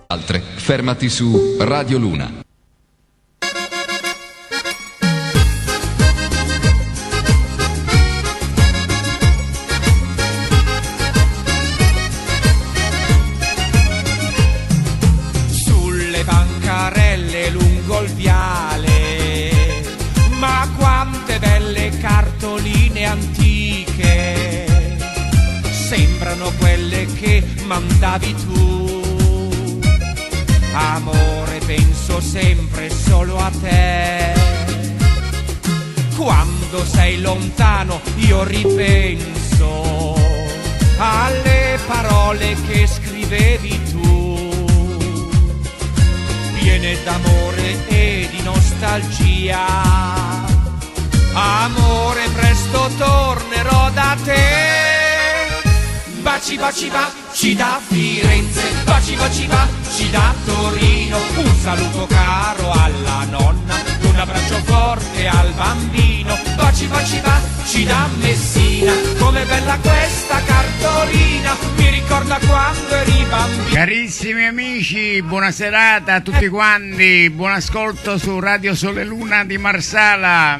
Altre, fermati su Radio Luna. Sulle bancarelle lungo il viale, ma quante belle cartoline antiche, sembrano quelle che mandavi tu. Amore, penso sempre solo a te. Quando sei lontano io ripenso alle parole che scrivevi tu, piene d'amore e di nostalgia. Amore, presto tornerò da te. Baci, baci, baci da Firenze, baci, baci, baci da Torino. Un saluto caro alla nonna, un abbraccio forte al bambino. Baci, baci, baci da Messina, com'è bella questa cartolina, mi ricorda quando eri bambino. Carissimi amici, buona serata a tutti quanti, buon ascolto su Radio Sole Luna di Marsala.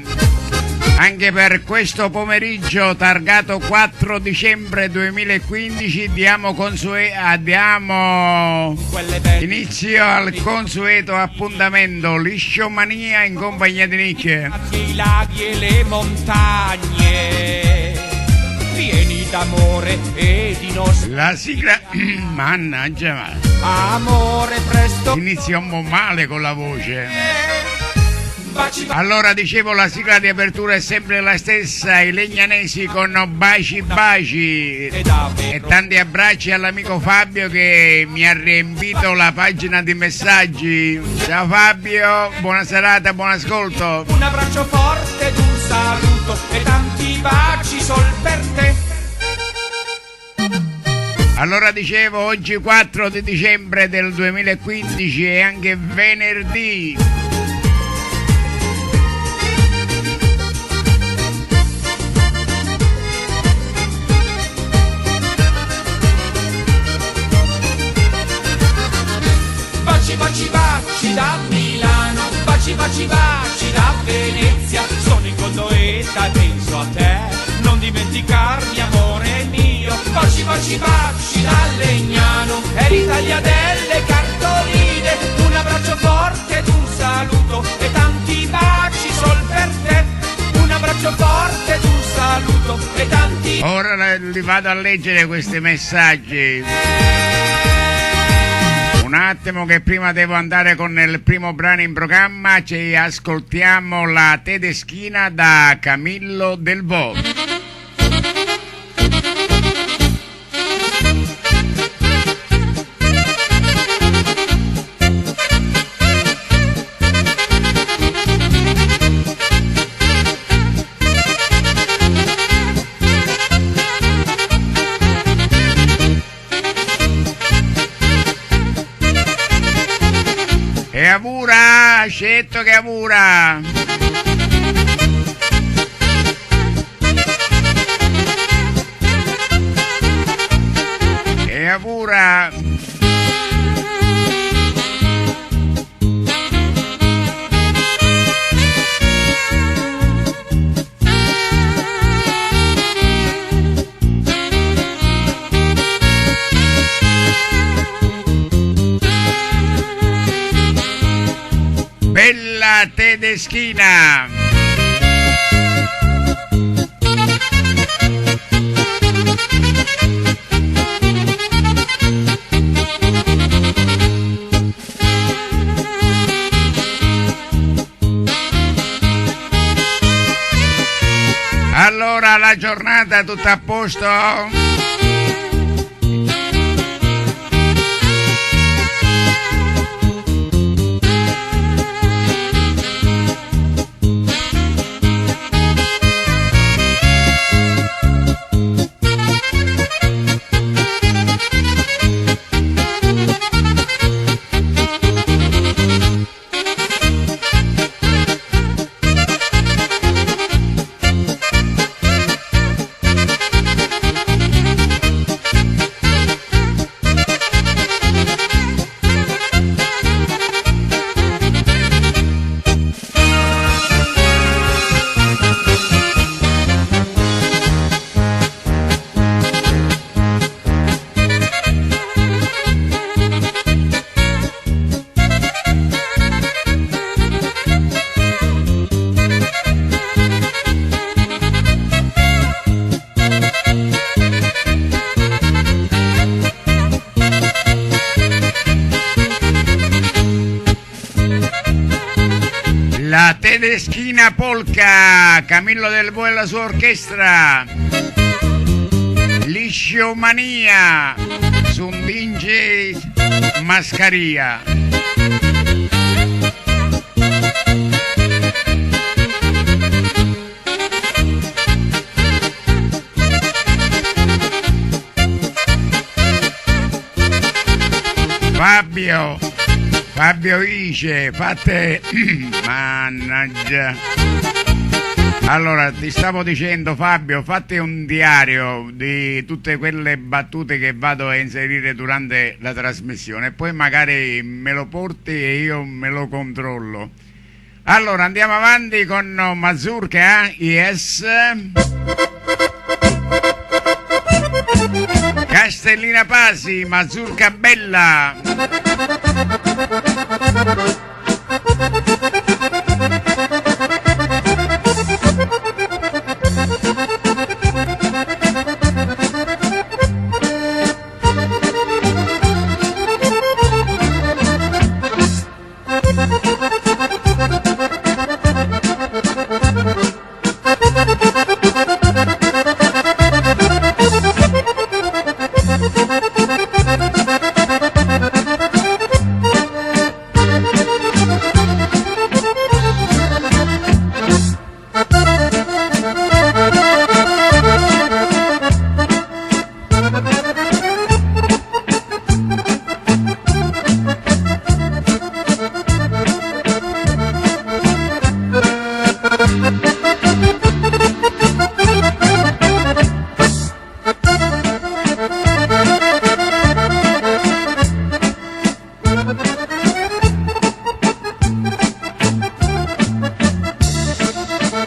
Anche per questo pomeriggio targato 4 dicembre 2015 diamo inizio al consueto appuntamento Lisciomania in compagnia di Nick. I laghi e le montagne pieni d'amore e di nostalgia. La sigla mannaggia, Amore, presto inizia un po' male con la voce. Allora dicevo, la sigla di apertura è sempre la stessa, i Legnanesi con Baci Baci, e tanti abbracci all'amico Fabio che mi ha riempito la pagina di messaggi. Ciao Fabio, buona serata, buon ascolto. Un abbraccio forte ed un saluto e tanti baci sol per te. Allora dicevo, oggi 4 di dicembre del 2015 è anche venerdì. Baci, baci, baci da Milano, baci, baci, baci da Venezia. Sono in Gondoetta e penso a te, non dimenticarmi amore mio. Baci, baci, baci da Legnano, è l'Italia delle cartoline. Un abbraccio forte ed un saluto e tanti baci sol per te. Un abbraccio forte ed un saluto e tanti. Ora li vado a leggere questi messaggi. Un attimo che prima devo andare con il primo brano in programma, ci ascoltiamo la Tedeschina da Camillo Del Vo. E avura, scetto che avura. E avura. Bella Tedeschina. Allora, la giornata tutta a posto? Tedeschina Polka, Camillo Del Boe e la sua orchestra. Lisciomania, Sundinge Mascaria. Fabio Ice, fate... Mannaggia. Allora, ti stavo dicendo, Fabio, fate un diario di tutte quelle battute che vado a inserire durante la trasmissione e poi magari me lo porti e io me lo controllo. Allora, andiamo avanti con Mazurka, yes. Castellina Pasi, Mazurka Bella.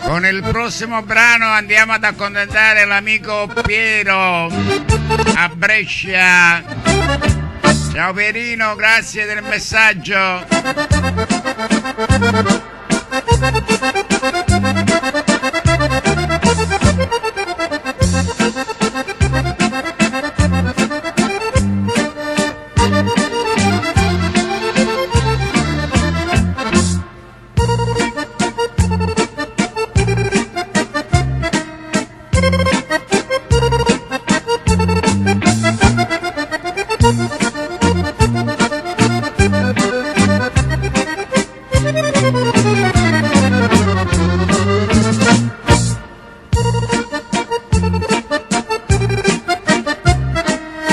Con il prossimo brano andiamo ad accontentare l'amico Piero a Brescia. Ciao Pierino, grazie del messaggio.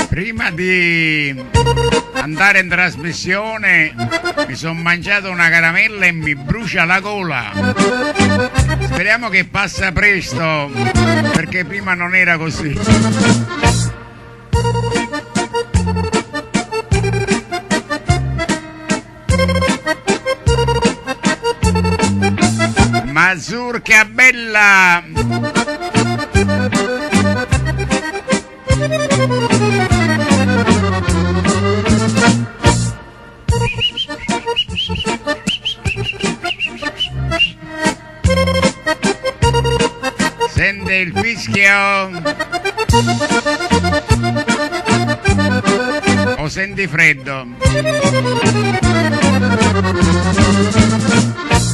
Prima di andare in trasmissione mi sono mangiato una caramella e mi brucia la gola. Speriamo che passa presto, perché prima non era così. Mazurka Bella. Sente il fischio? O senti freddo?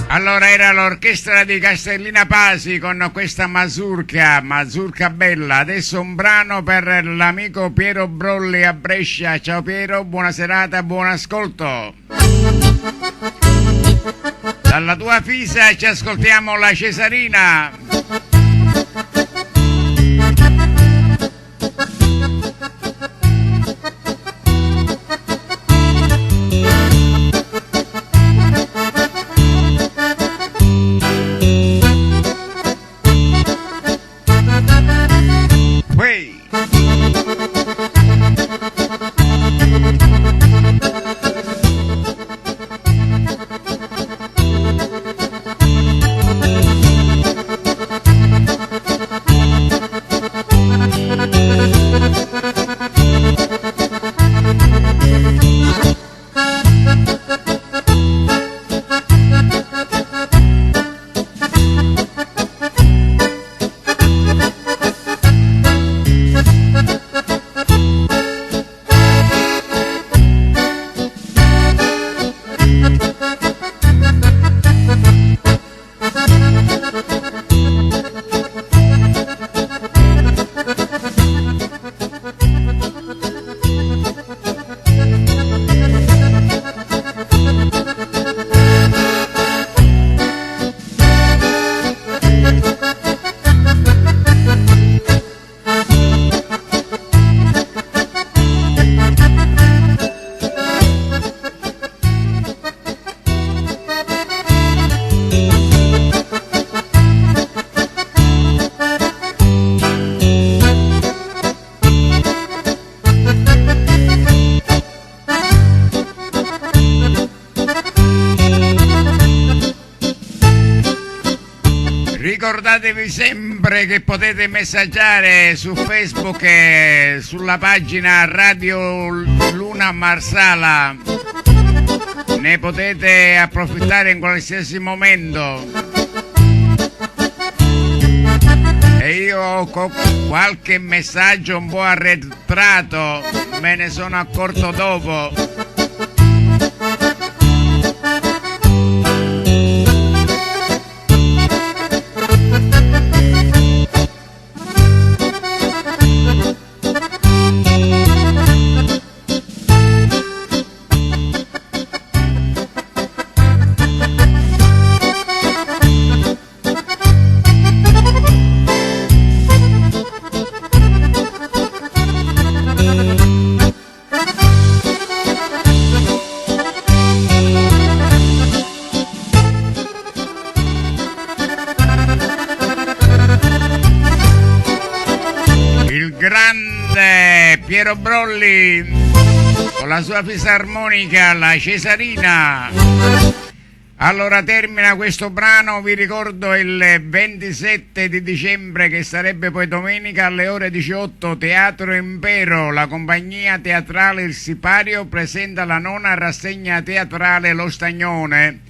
Allora era l'orchestra di Castellina Pasi con questa Mazurka Bella. Adesso un brano per l'amico Piero Brolli a Brescia. Ciao Piero, buona serata, buon ascolto. Dalla tua fisa ci ascoltiamo la Cesarina. Ricordatevi sempre che potete messaggiare su Facebook e sulla pagina Radio Luna Marsala. Ne potete approfittare in qualsiasi momento. E io ho qualche messaggio un po' arretrato, me ne sono accorto dopo. Piero Brolli con la sua fisarmonica, la Cesarina. Allora termina questo brano, vi ricordo il 27 di dicembre, che sarebbe poi domenica, alle ore 18, Teatro Impero, la compagnia teatrale Il Sipario presenta la 9ª rassegna teatrale Lo Stagnone.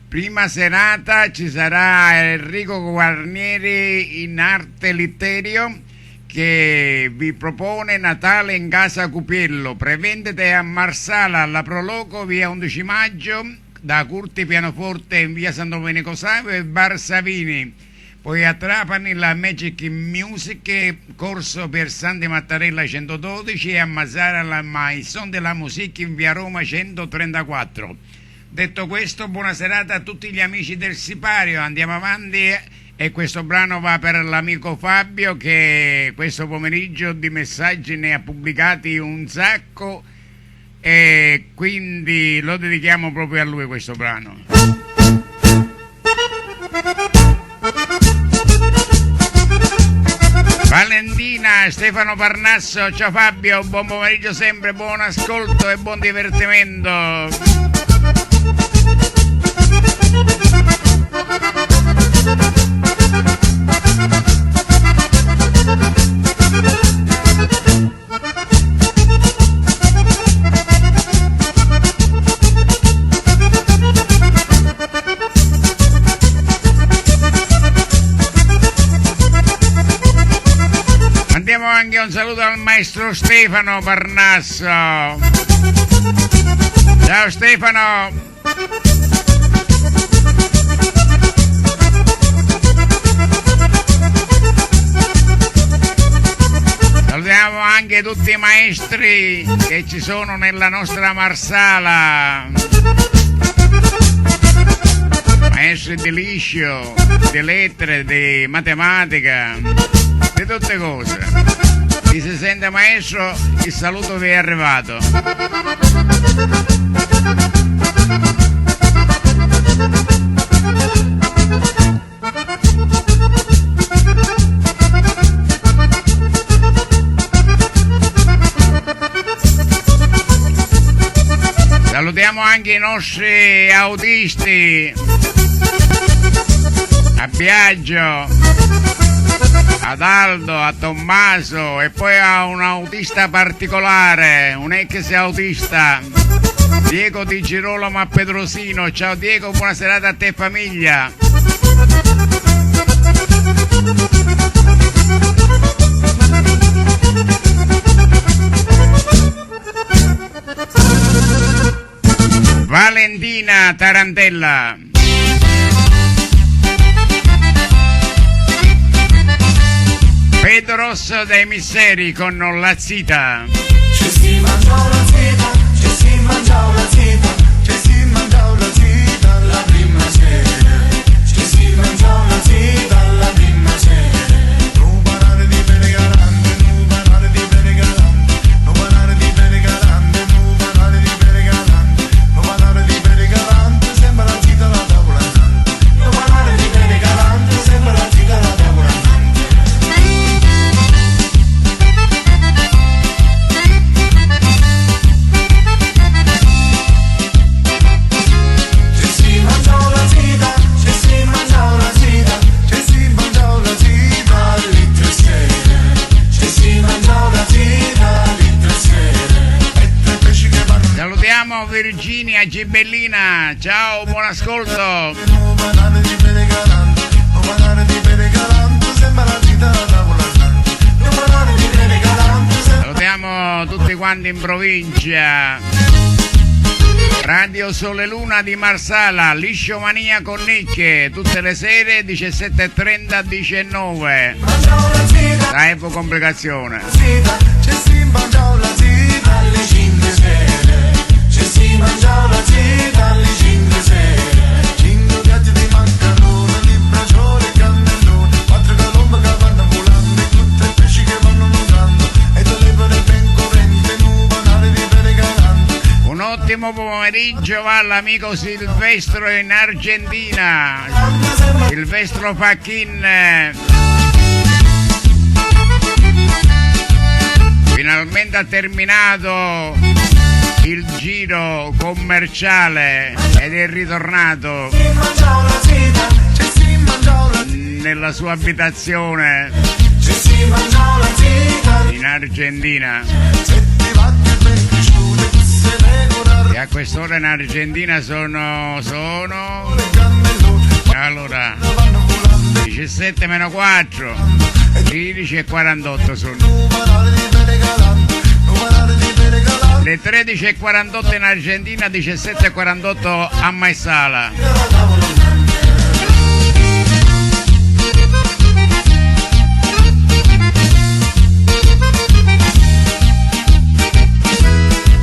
Prima serata ci sarà Enrico Guarnieri in arte litterio, che vi propone Natale in casa Cupiello. Prevendite a Marsala, alla Proloco, via 11 maggio, da Curti Pianoforte in via San Domenico Savio e Bar Savini. Poi a Trapani la Magic Music, corso per Santi Mattarella 112, e a Masara la Maison della Musique in via Roma 134. Detto questo, buona serata a tutti gli amici del Sipario, andiamo avanti. E questo brano va per l'amico Fabio, che questo pomeriggio di messaggi ne ha pubblicati un sacco, e quindi lo dedichiamo proprio a lui questo brano. Valentina, Stefano Parnasso, ciao Fabio, buon pomeriggio sempre, buon ascolto e buon divertimento. Mandiamo anche un saluto al maestro Stefano Parnasso. Ciao Stefano. Salutiamo anche tutti i maestri che ci sono nella nostra Marsala, maestri di liscio, di lettere, di matematica, di tutte cose. Chi si sente maestro, il saluto vi è arrivato. Salutiamo anche i nostri autisti, a Biagio, ad Aldo, a Tommaso, e poi a un autista particolare, un ex autista, Diego Di Girolamo a Pedrosino. Ciao Diego, buona serata a te e famiglia. Valentina Tarantella. Pedro Rosso dei Misteri con La Zita. Ci si mangia la zita, ci si mangia la zita, ci si mangia la zita la prima sera. Ci si mangia la zita la prima sera. Non parlare di bene galante, non parlare di bene galante, non parlare di bene galante, non parlare di bene galante, non parlare di bene galante, sembra la zita la tavola nante. Non parlare di bene galante, sembra la zita la tavola nante. Gibellina, ciao, buon ascolto. Non parlare di bere galante, non parlare di bere galante, sembra la vita da tavola santa. Non parlare di bere galante, Salutiamo tutti quanti in provincia. Radio Sole Luna di Marsala, Lisciomania con Nicche, tutte le sere 17:30 19. Tempo complicazione. c'è si mangia la zita alle 5 sere, c'è si mangia la zita alle 5 sere, 5 piatti di maccherone, di braciole, cannellone, 4 colombe che vanno volando, e tutte i pesci che vanno nuotando, e le lepre ben corrente, non parlare di bere galante. Un ottimo pomeriggio va all'amico Silvestro in Argentina, Silvestro Facchin. Finalmente ha terminato il giro commerciale ed è ritornato Si mangia la zita, c'è si mangia la zita, nella sua abitazione c'è si mangia la zita, in Argentina. se ti va che ben cresciute, tu sei regolare, E a quest'ora in Argentina sono le cannellone, allora vanno volando, 17 meno 4, 13:48 sono. non parlare di bere galante, non parlare di bere galante, Le 13:48 in Argentina, 17:48 a Maesala. la tavola santa.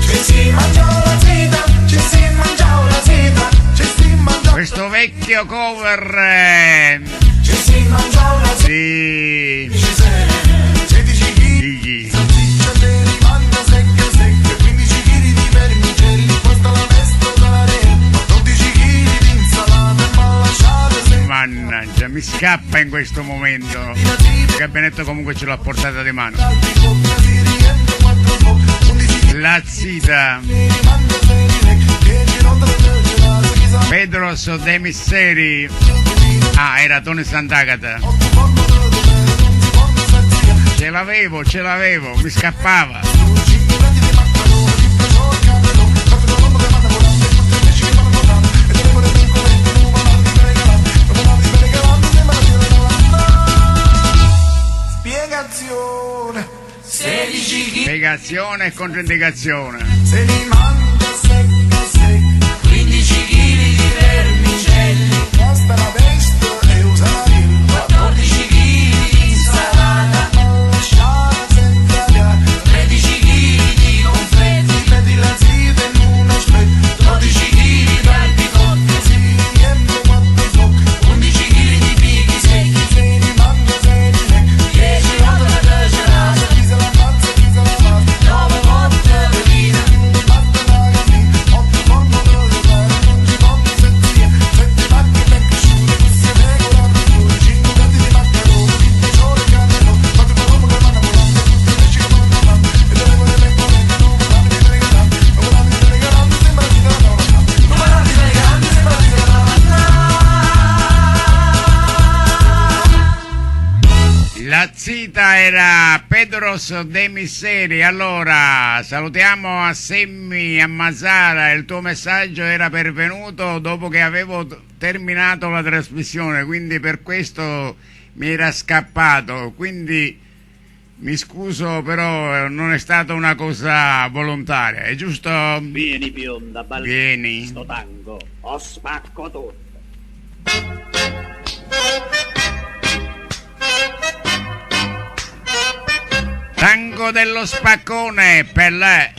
C'è si mangia la zita, c'è si mangia la zita, c'è si mangia, Questo vecchio cover c'è si mangia la zita, di 16 kg. Gigi. Salsiccia te li manda secche secche, 15 kg di vermicelli, questa la vesto da rempa, 12 kg di insalata e mal lasciate secche. Mannaggia, mi scappa in questo momento. Il gabinetto comunque ce l'ha portata di mano. Altri coppa si riempie 4 bocche, 11 kg La zita li manda 6 lecche, 10 rotole del gelato, chi sa, Pedros de Misseri. Ah, era Tony Sant'Agata. 8 forno di bere, non si può sarzia, Ce l'avevo, mi scappava. 5 piatti di maccherone, di braciole, cannellone, 4 colombe che vanno volando, e tutte le pesci che vanno nuotando, e le lepre ben correnti, non parlare di bere galante, non parlare di bere galante, sembra la vita da tavola. Spiegazione, 16 kg. Spiegazione e controindicazione. Se li manda secca secca, 15 kg di vermicelli, basta la vesto e usa la rilva, 14 kg di insalata, non lasciare senza aria, 13 kg di confetti, metti la zita in un aspetto, 12 kg d'albicotte, si riempie 4 bocche, 11 kg di fichi secchi, se li manda 6 lecche, 10 rotole del gelato, chi se la ammazza, chi se la manda, 9 botte di vino, batte la gallina, 8 forno di bere, non ci voglio 7 macchine ben cresciute, queste regolari, 5 piatti di maccherone, di braciole, cannellone, 4 colombe che vanno volando, e tutte le pesci che vanno nuotando, e le lepre ben correnti, non parlare di bere galante, non parlare di bere galante, sembra la vita da tavola santa, non parlare di bere galante, sembra la vita da tavola santa. La zita era Pedros de Misseri. Allora, salutiamo a Semmi, a Mazzara. Il tuo messaggio era pervenuto dopo che avevo terminato la trasmissione, quindi per questo mi era scappato. Quindi mi scuso, però non è stata una cosa volontaria, è giusto? Vieni bionda, ballare Vieni. sto tango, o spacco tutto. Tango dello spaccone, Pellè.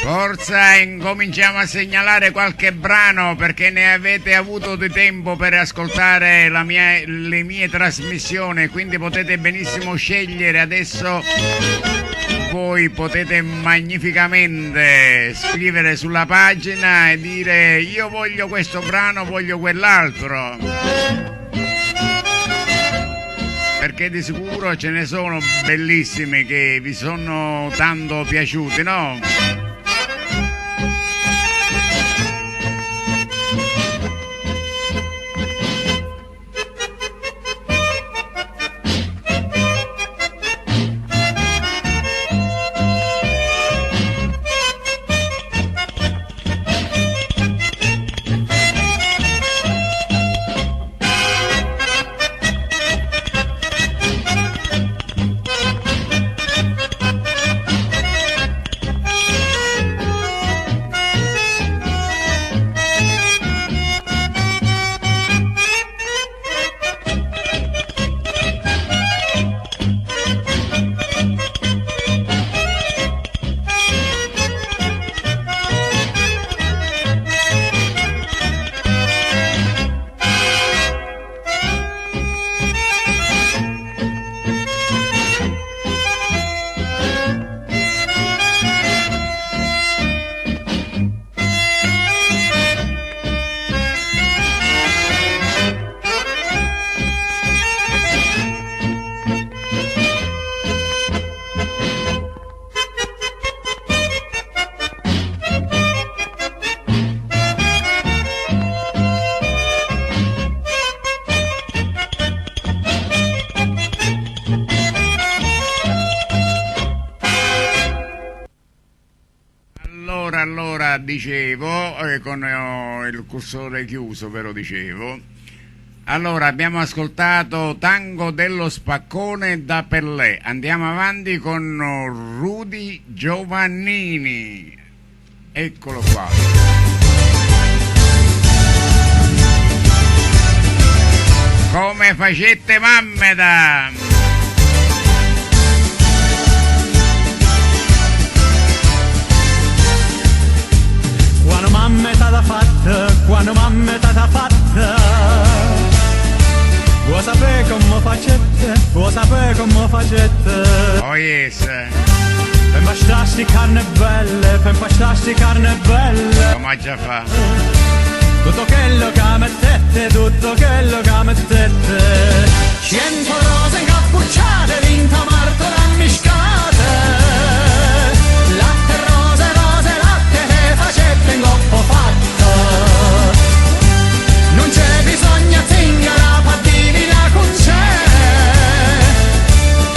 Forza, incominciamo a segnalare qualche brano perché ne avete avuto di tempo per ascoltare le mie trasmissioni, quindi potete benissimo scegliere adesso. Voi potete magnificamente scrivere sulla pagina e dire io voglio questo brano, voglio quell'altro, perché di sicuro ce ne sono bellissimi che vi sono tanto piaciuti, no? allora dicevo, con il cursore chiuso però dicevo, allora abbiamo ascoltato Tango dello Spaccone da Pellè, andiamo avanti con Rudy Giovannini, eccolo qua. Come facette mammeta. Quando mamma t'ha fatta, quando mamma t'ha fatta, vuoi sapere come facette, vuoi sapere come facette. Oh yes. Per impastarsi carne belle, per impastarsi carne belle. Come già fa? Tutto quello che mettete, tutto quello che mettete. 100 rose incappucciate, vinta martola miscate. Latte, rose, rose, latte, che facette in coppo fatto. Non c'è bisogno zingara, pa' divina con c'è.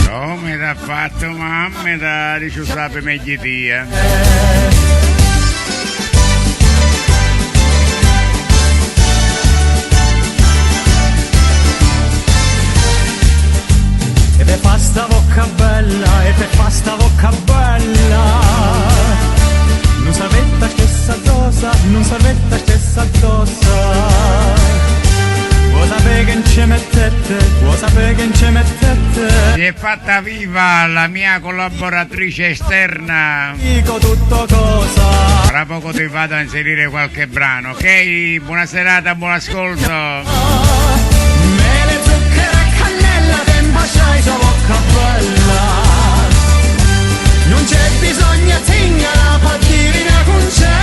Come t'ha fatto mamma, da dice sape meglio dia. E per fa sta bocca bella, e per fa sta bocca bella. Non sapete stessa cosa, non sapete stessa cosa. Vuoi sapere che non ci mettete, vuoi sapere che non ci mettete. Si è fatta viva la mia collaboratrice esterna. Dico tutto cosa. Tra poco ti vado a inserire qualche brano, ok? Buona serata, buon ascolto. Mele, zucchero e cannella, te impasciai sua bocca bella. Non c'è bisogno zingara, pa' divina con c'è.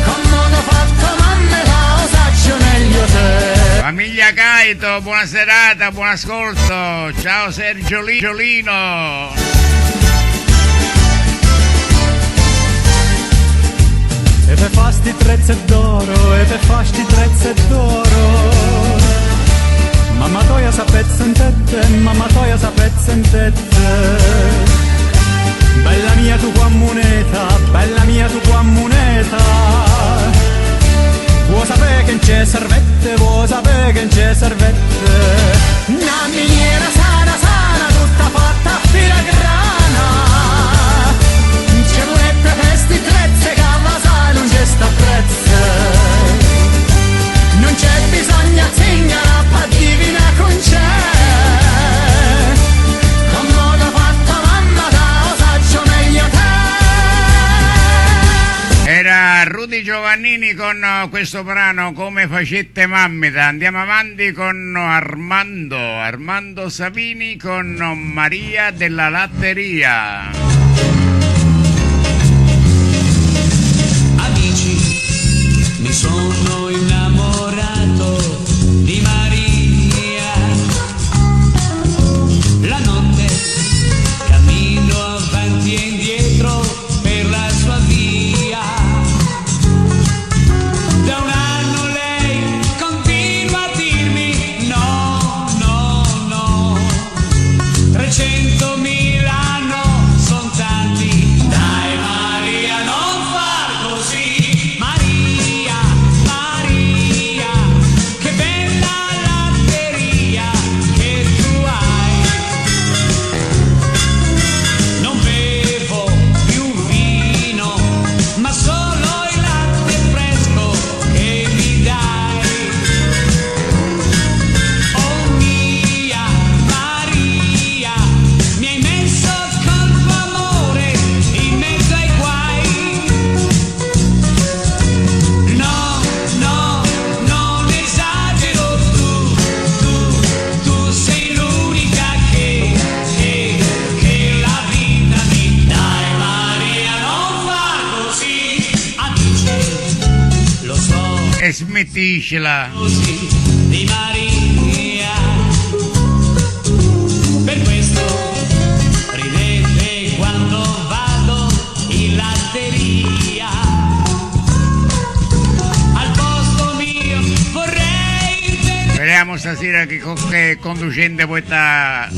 Come t'ho fatto mamma, lo saccio meglio te. Famiglia Caito, buona serata, buon ascolto. Ciao Sergio Giolino. E per fasti trezze d'oro, e per fasti trezze d'oro. Mamma toia sapezza in tette, mamma toia sapezza in tette. Bella mia tu qua moneta, bella mia tu qua moneta. Vuoi sapere che non c'è servette, vuoi sapere che non c'è servette. Una miniera sana, sana, tutta fatta a filigrana. C'è volette vesti trezze, cavasa, non c'è sta prezze. Non c'è bisogno a zingara, pa' divina con c'è. Come t'ho fatto mamma, da osaccio meglio te. Era Rudy Giovannini con questo brano Come facette mammita. Andiamo avanti con Armando Savini con Maria della Latteria. Amici, mi sono innamorato di Maria. La notte cammino avanti e indietro per la sua via. Da un anno lei continua a dirmi no, no, no. 300.000 no, son tanti. Dai Maria, non far così. Maria, Maria, che bella latteria che tu hai. Non bevo più vino, ma solo il latte fresco che mi dai. Oh mia Maria, mi hai messo col tuo amore in mezzo ai guai. No, no, non esagero, tu sei l'unica che la vita mi dai. Maria, non far così. Amici, lo so E smettiscela. così di Maria. Per questo ridete quando vado in latteria. Al posto mio vorrei vedere Vediamo stasera che conducente può dare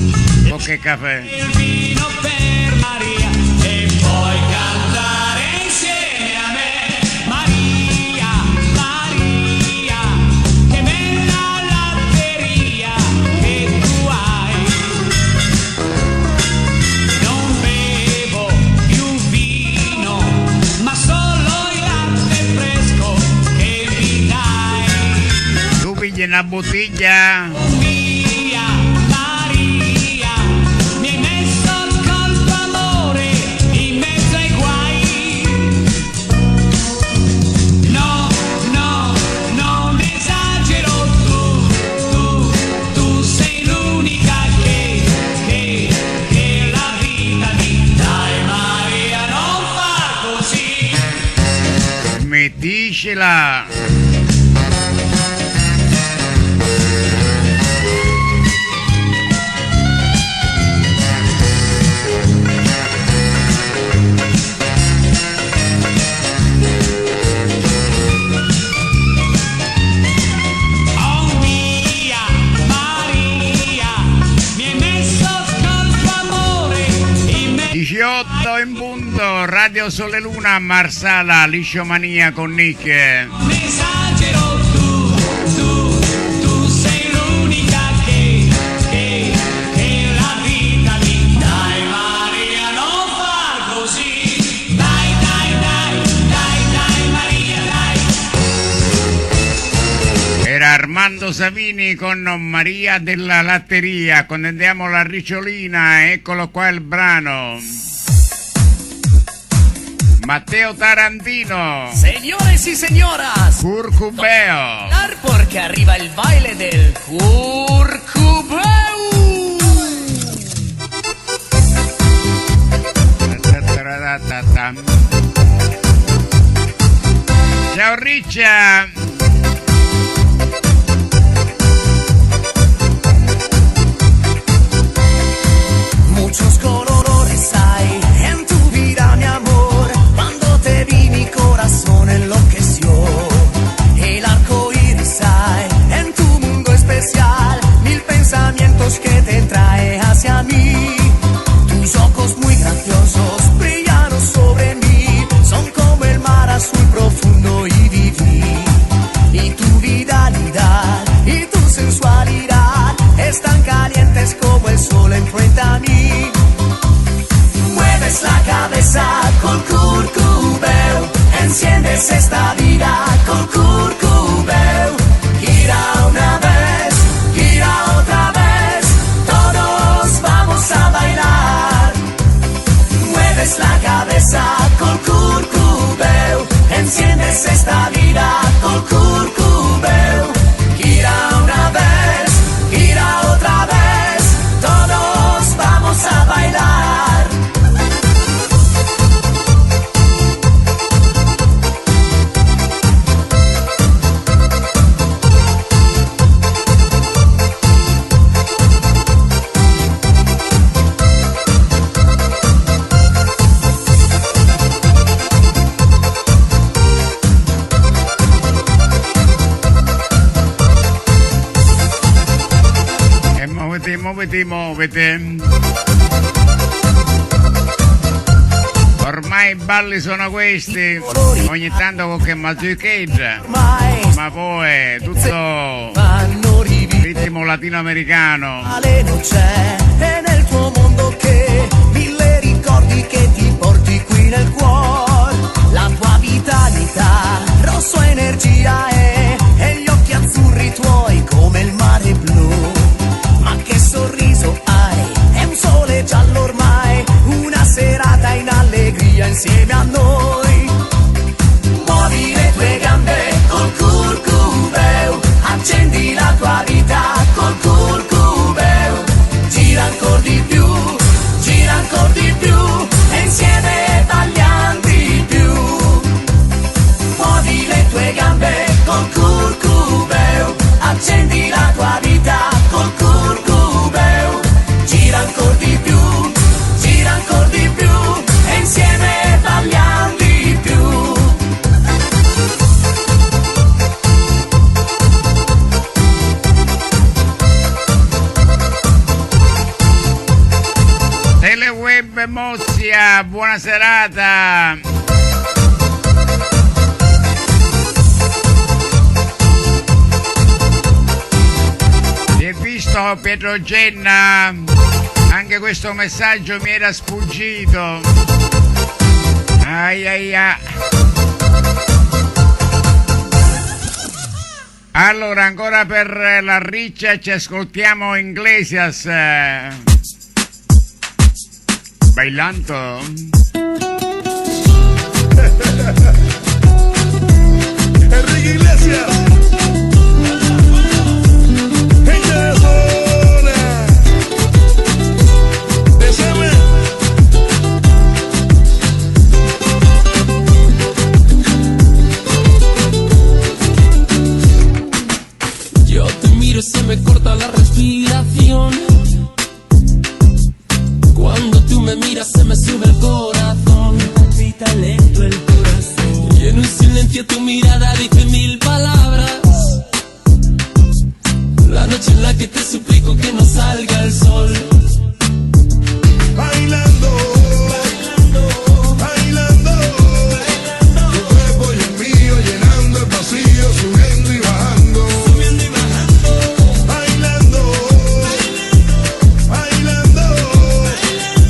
qualche caffè. il vino per Maria e poi cantare. una bottiglia. Mia Maria, mi hai messo col tuo amore in mezzo ai guai. No, no, non esagero, tu sei l'unica che la vita mi dai. Maria, non far così. Metticela. Oh mia Maria, mi hai messo col tuo amore in mezzo. 18 in punto, Radio Sole Luna, Marsala, Lisciomania con Nick. Non esagero, tu sei l'unica che la vita mi dai. Maria, non far così. Dai, Maria, dai. Era Armando Savini con Maria della Latteria. Quando andiamo alla Ricciolina, eccolo qua il brano. Matteo Tarantino, Señores y señoras, Curcubeo. porque arriba el baile del curcubeu. Ciao Riccia. Muchos colores hay en tu vida, mi amor. Cuando te vi mi corazón enloqueció. El arco iris hay en tu mundo especial. Mil pensamientos que te trae hacia mí. Tus ojos muy graciosos brillaron sobre mí. Son como el mar azul profundo y vivir. Y tu vitalidad y tu sensualidad están calientes como el sol enfrente a mí. Mueves la cabeza con curcubeu, enciendes esta vida con curcubeu. Gira una vez, gira otra vez, todos vamos a bailar. Mueves la cabeza con curcubeu, enciendes esta vida con curcubeu. Gira una vez, gira otra vez, todos vamos a bailar. E muovete. Ormai i balli sono questi. Ogni tanto qualche mazurcheggia. Ormai Ma poi tutto vanno rivivere. ritmo latinoamericano. Male non c'è, è nel tuo mondo che mille ricordi che ti porti qui nel cuore. La tua vitalità, rosso energia è, e gli occhi azzurri tuoi come il mare blu. Ma che sorriso hai, è un sole giallo ormai, una serata in allegria insieme a noi. Muovi le tue gambe col curcubeu, accendi la tua vita col curcubeu. Gira ancora di più, e insieme balliamo di più. Muovi le tue gambe col curcubeu, accendi la tua vita col curcubeu. Gira ancora di più, e insieme balliamo di più. Teleweb Mozia, buona serata. Si è visto Pietro Genna? Anche questo messaggio mi era sfuggito. Ai ai ai. Allora, ancora per la riccia ci ascoltiamo Iglesias. Bailando. Enrique Iglesias. Gente de zona. Deceme. Yo te miro y se me corta la respiración. Cuando tú me miras se me sube el corazón. Palpita lento el corazón. Y en un silencio tu mirada dice 1000 palabras. La noche en la que te suplico que no salga el sol. Bailando, bailando, tu cuerpo y el mío llenando el vacío, subiendo y bajando, bailando, bailando,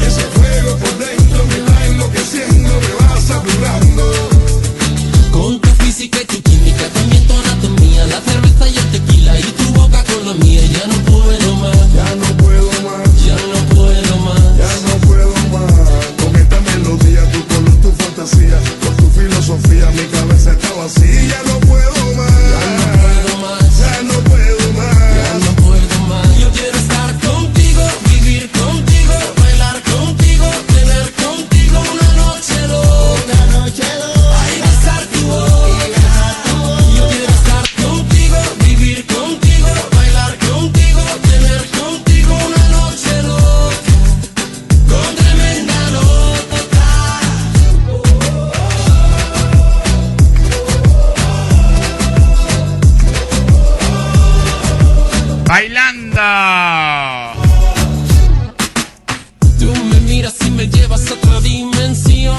ese fuego por dentro me está enloqueciendo, me va saturando. Con tu física y tu química, también tu anatomía, la cerveza y el tequila y tu boca con la mía. Ya no puedo más, Ya no puedo más, ya no puedo más. ya no puedo más. Con esta melodía, tu color, tu fantasía, con tu filosofía, mi cabeza está vacía. Ya no puedo más, Ya no puedo más, ya no puedo ya más. no puedo más. Yo quiero estar contigo, vivir contigo, bailar contigo, tener contigo una noche loca. Ay, besar tu boca. Yo quiero estar contigo, vivir contigo, bailar contigo, tener contigo una noche loca. Con tremenda nota. Bailando. Tú me miras y me llevas a otra dimensión.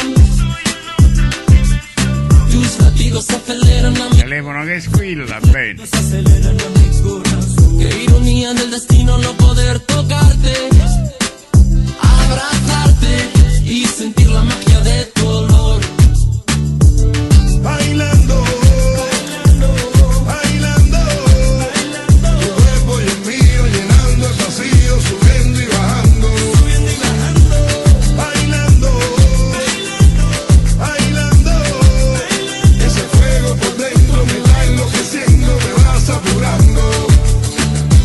Tus latidos aceleran a mi Telefono che squilla, bene. aceleran a mi corazón. Qué ironía del destino no poder tocarte, abrazarte y sentir la magia de tu olor. Bailando, bailando, tu cuerpo y el mío llenando el vacío, subiendo y bajando, bailando, bailando, ese fuego por dentro me está enloqueciendo, me va saturando.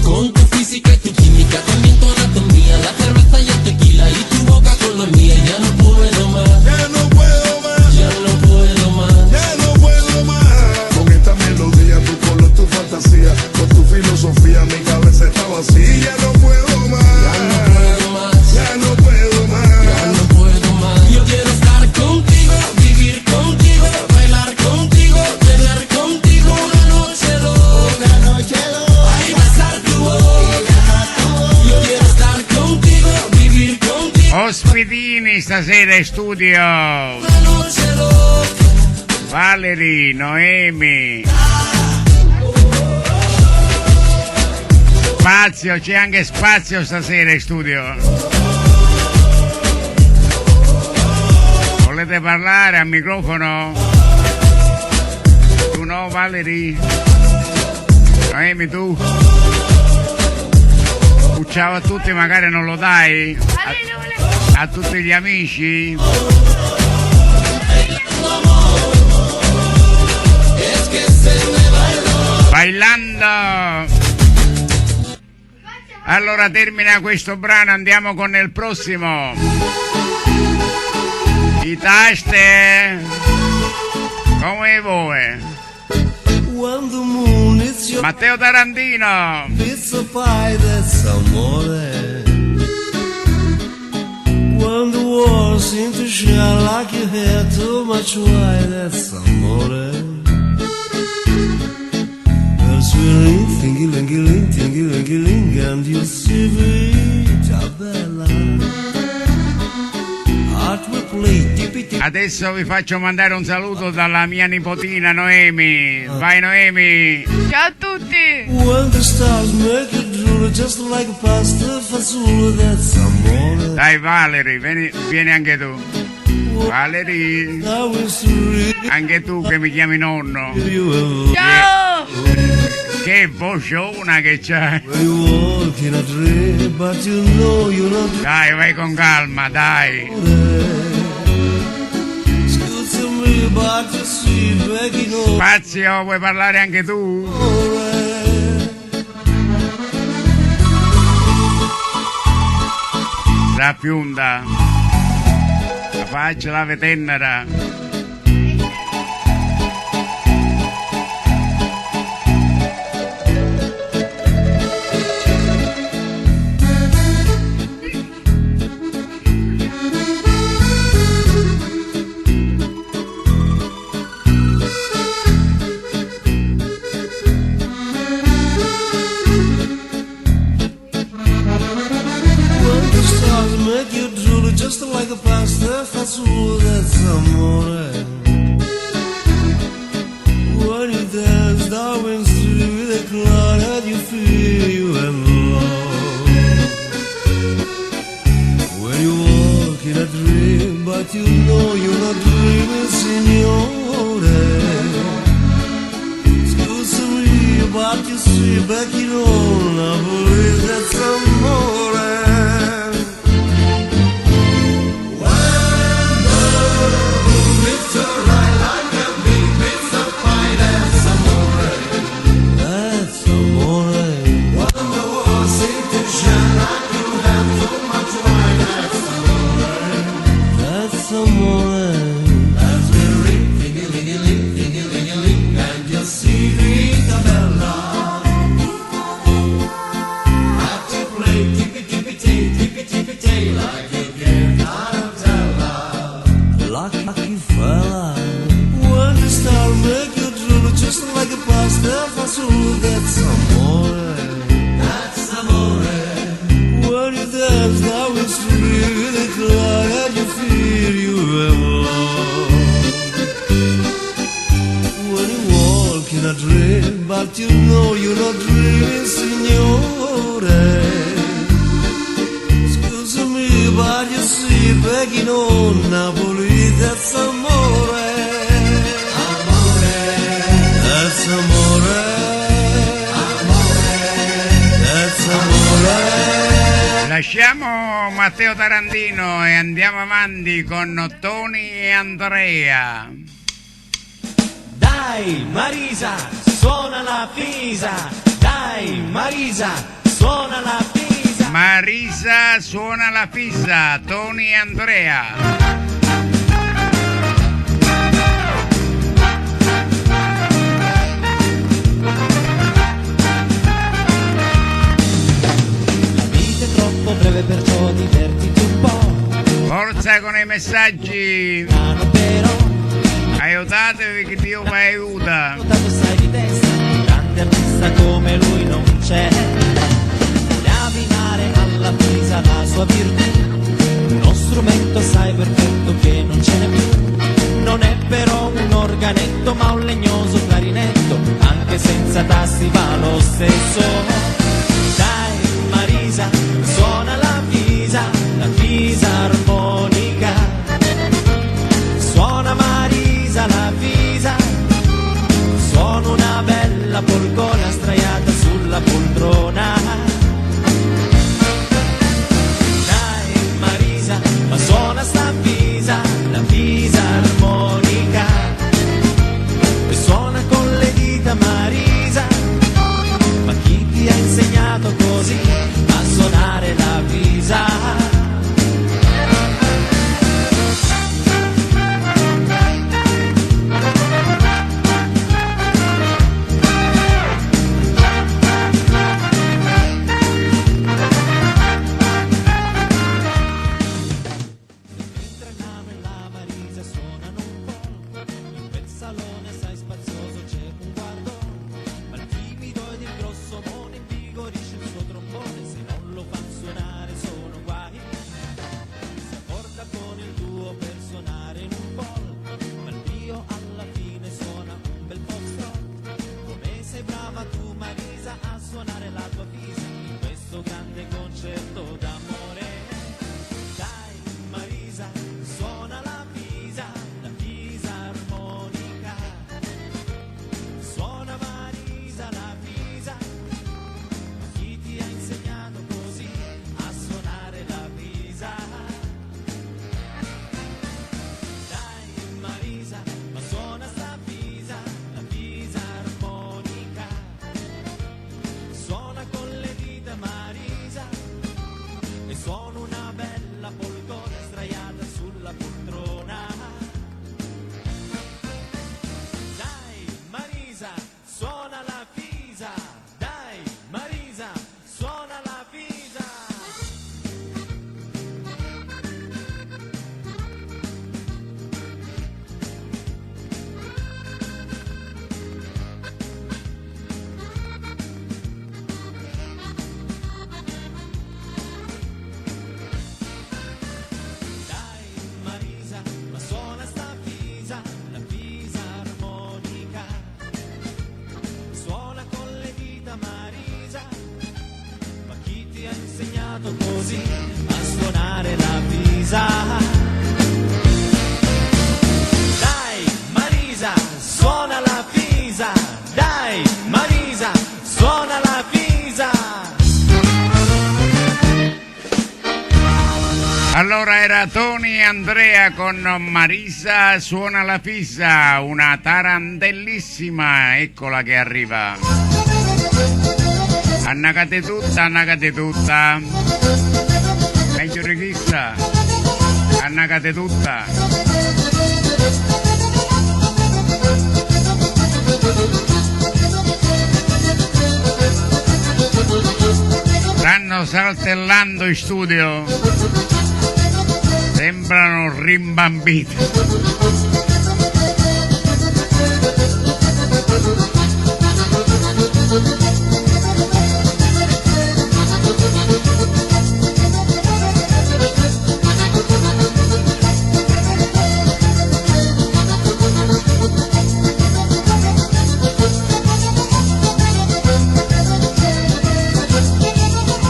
Con tu física y tu química, también tu anatomía, la cerveza y el tequila y tu boca con la mía. Ya no puedo más, Ya no puedo más, ya no puedo más. ya no puedo más. Con esta melodía, tu color, tu fantasía, con tu filosofía, mi cabeza está vacía. Ya no puedo más, Ya no puedo más, ya no puedo ya más. no puedo más. Yo quiero estar contigo, vivir contigo, bailar contigo, tener contigo una noche loca. Ay, besar tu boca. Yo quiero estar contigo, vivir contigo Ospitini stasera in studio. una noche loca. Valerie, Noemi. Spazio, c'è anche spazio stasera in studio. Volete parlare al microfono? Tu no, Valerie? Noemi, tu? Un ciao a tutti, magari non lo dai? A tutti gli amici? Bailando. Allora termina questo brano, andiamo con il prossimo. I tasti come voi. When the moon is your Matteo Tarantino. pizza pie, that's amore. When the walls seem to shine like you had too much wine, that's amore. Bells will ring, tingy-lingy-ling, tingy-lingy-ling, and you see vita bella. Heart will play, tippy-tippy. Adesso vi faccio mandare un saluto dalla mia nipotina Noemi. Vai Noemi. Ciao a tutti! When the stars make it drool, just like pasta fazool, that's amore. Dai Valerie, vieni anche tu. Valerie, I wish to read anche tu che mi chiami nonno. you. Ciao! Che vociona che c'hai. Where you walk in a dream, but you know you're not Dai, vai con calma, dai. Scusami, but you see begging over. Spazio, vuoi parlare anche tu? La piunda. La faccia, la vetennera. When the stars make you drool, just like a pasta fazool, that's amore. When you dance, Darwin Street with a cloud, how do you feel you have love? When you walk in a dream, but you know you're not dreaming, signore. Scusami, but you see back in all, I believe that's amore. That's amore. That's amore. Lucky fella. When the star make you drool, just like a pasta fazool, that's amore. That's amore. When you dance, now it's free with a cloud, and you feel you have love. When you walk in a dream, but you know you're not dreaming, signore. Scusami, but you see, begging on Napoli, that's amore. That's amore. That's amore. Lasciamo Matteo Tarantino e andiamo avanti con Tony e Andrea. Dai Marisa, suona la fisa. Dai Marisa, suona la fisa. Marisa suona la fissa, Tony e Andrea. La vita è troppo breve, perciò divertiti un po'. Forza con i messaggi, Piano però, aiutatevi che Dio vi aiuta. tanto sai di testa, grande artista come lui non c'è. Abbinare alla pisa la sua virtù, uno strumento sai perfetto che non ce n'è più. Non è però un organetto ma un legnoso clarinetto, anche senza tasti va lo stesso. Dai Marisa, suona la fisarmonica. Suona Marisa la fisa, suona una bella polcona straiata sulla poltrona. Dai Marisa, ma suona sta fisa, la fisarmonica. E suona con le dita Marisa, ma chi ti ha insegnato? Allora era Tony Andrea con Marisa suona la fissa, una tarantellissima, eccola che arriva. Annacate tutta, meglio richiesta, annacate tutta. Stanno saltellando in studio, sembrano rimbambiti.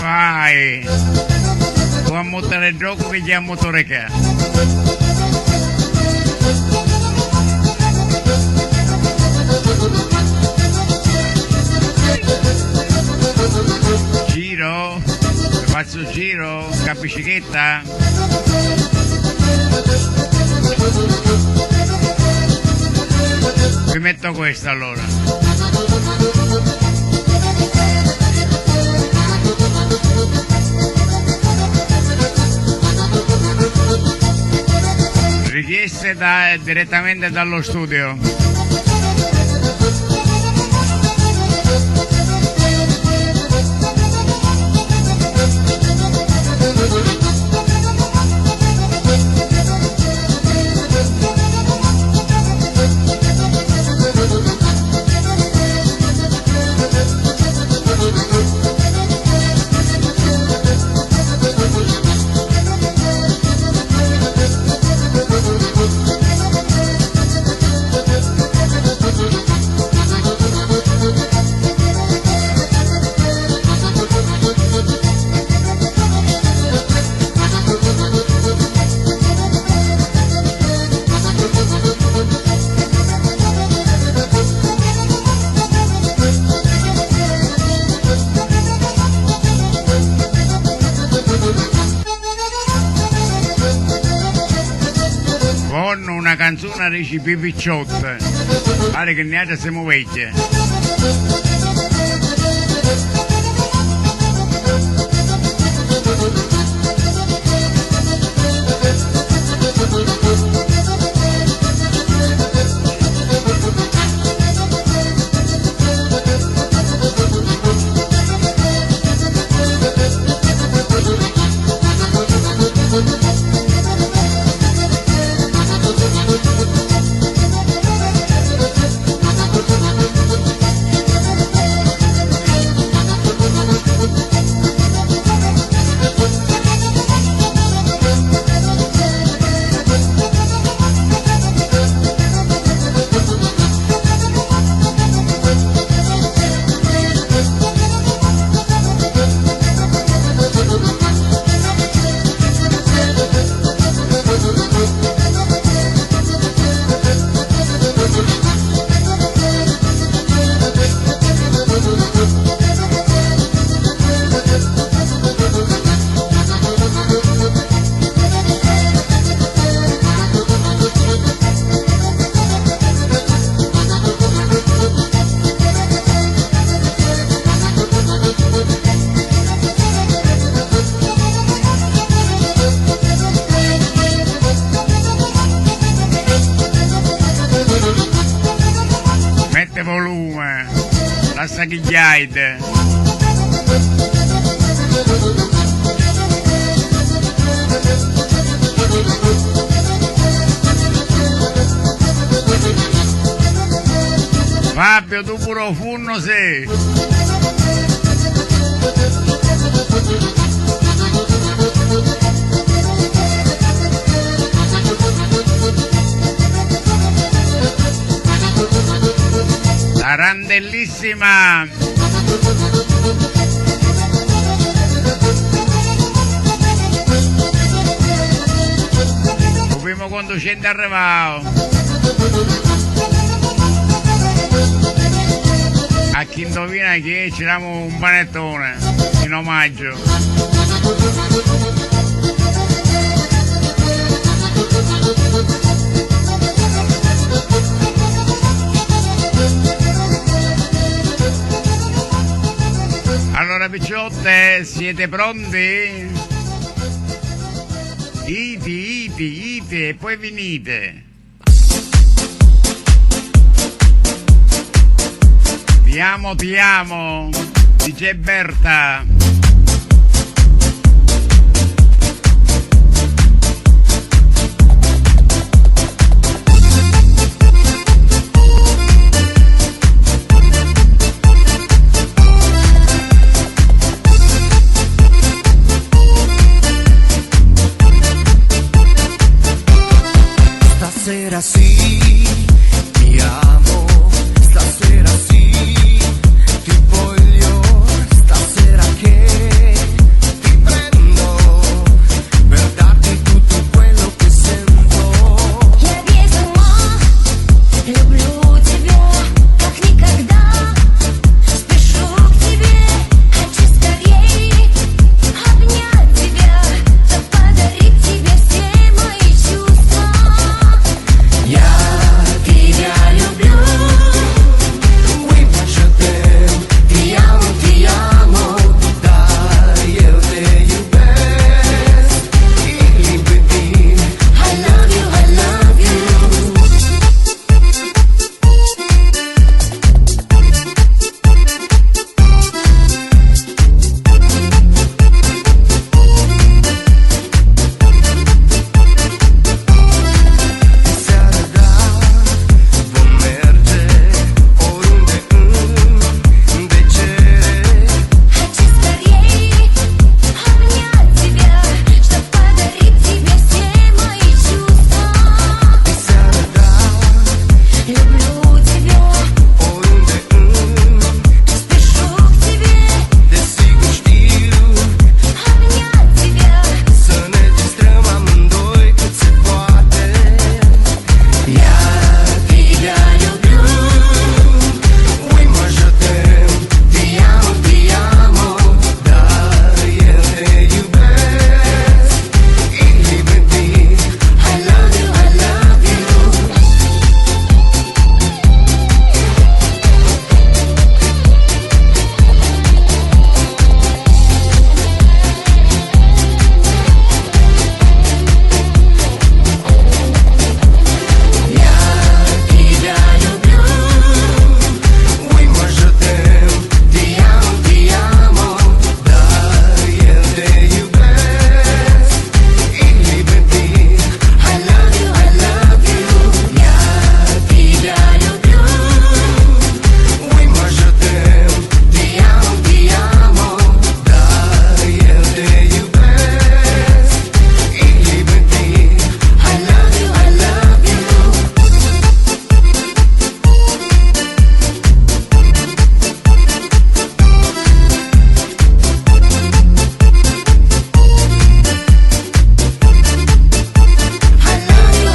Vai, tu a montare il gioco che gli ha motore che. Giro, faccio il giro, capicicchetta. Vi metto questa allora. Richieste direttamente dallo studio. Con una canzone dici pipicciotto, pare che neanche siamo vecchie. Mette volume, la sachigliaide. Fabio, tu pure funno sei. Tarantellissima. Il primo conducente arrivato. A chi indovina che ci diamo un panettone in omaggio. picciotte, siete pronti? Iti, e poi venite. Ti amo, dice Berta. Stasera sì, ti amo, stasera sì, ti voglio, stasera che ti prendo per darti tutto quello che sento. Я без ума, люблю тебя, как никогда. Спешу к тебе, хочу скорей обнять тебя, да подарить тебе все мои чувства. Я тебя люблю, oui, je t'aime, ti amo, dai, eu tenho best, il libertino. I love you, I love you. Seara vom merge oriunde în tăcere. Хочу скорей обнять тебя, чтоб подарить тебе все мои чувства. Seara Люблю тебя, oriunde спешу к тебе, desigur știu обнять тебя. să ne distrăm amândoi cât se poate. Iar тебя люблю, oui, moi je t'aime, ti amo, dar eu te iubesc, il libertin. I love you, I love you. Iar тебя люблю, oui, moi je t'aime, ti amo, dar eu te iubesc, il libertin. I love you, I love you. Iar тебя люблю, oui, moi je t'aime, ti amo, dar eu te iubesc, il libertin. I love you, I love you. I love you,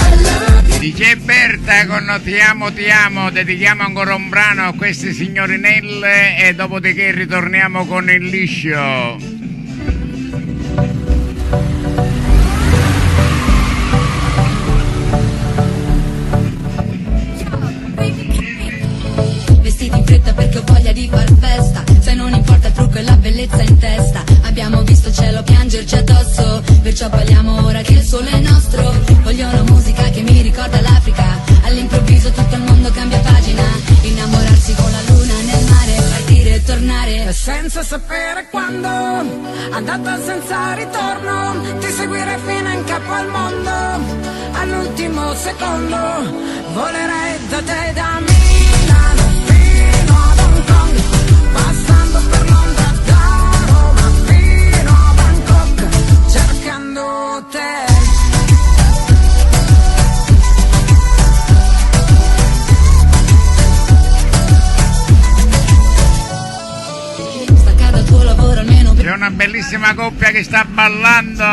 I love you. Dice Berta con ti amo, dedichiamo ancora un brano a queste signorinelle e dopodiché ritorniamo con il liscio. Vestiti in fretta perché ho voglia di far festa. Se non importa il trucco e la bellezza in testa. Abbiamo visto il cielo piangerci addosso, perciò balliamo ora che il sole è nostro. Voglio una musica che mi ricorda l'Africa. All'improvviso tutto il mondo cambia pagina. Innamorarsi con la luna nel mare, partire e tornare Senza sapere quando, andata senza ritorno, ti seguirei fino in capo al mondo. All'ultimo secondo, volerei da te da Milano fino ad Hong Kong, passando per Londra, da Roma fino a Bangkok, cercando te. Stacca dal tuo lavoro almeno per C'è una bellissima coppia che sta ballando.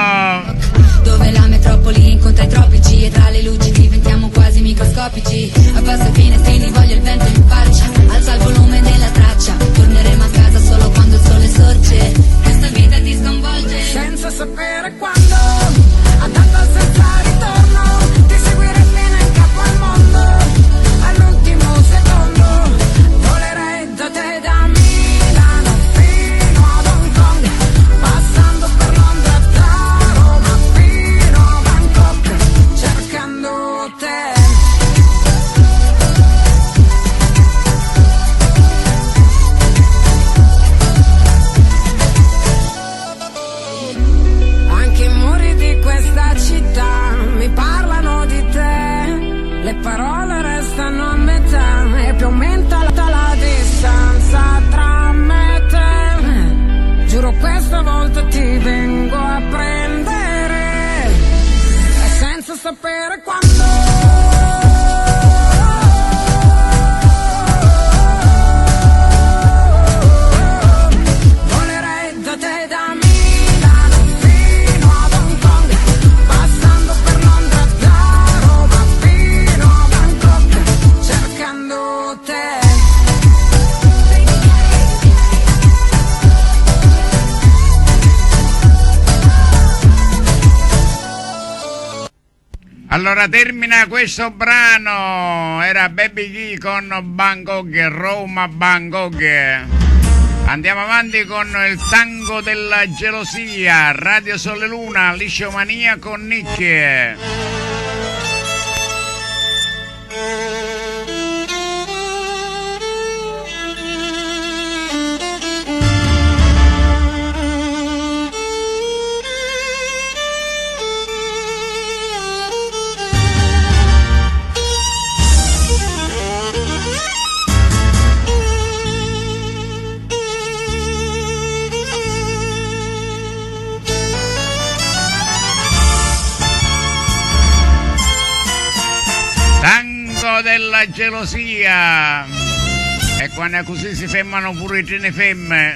dove la metropoli incontra i tropici e tra le luci diventiamo quasi microscopici. Abbassa i finestrini, voglio il vento in faccia, alza il volume della traccia, torneremo a casa solo quando il sole sorge. Questa vita ti sconvolge. Senza sapere quando, andata senza ritorno, ti seguirei fino in capo al mondo. All'ultimo secondo, volerei da te da Milano fino ad Hong Allora termina questo brano, era Baby G con Bangkok, Roma Bangkok. Andiamo avanti con il tango della gelosia, Radio Sole Luna, Lisciomania con Nick. Della gelosia, e quando è così si fermano pure i treni femme.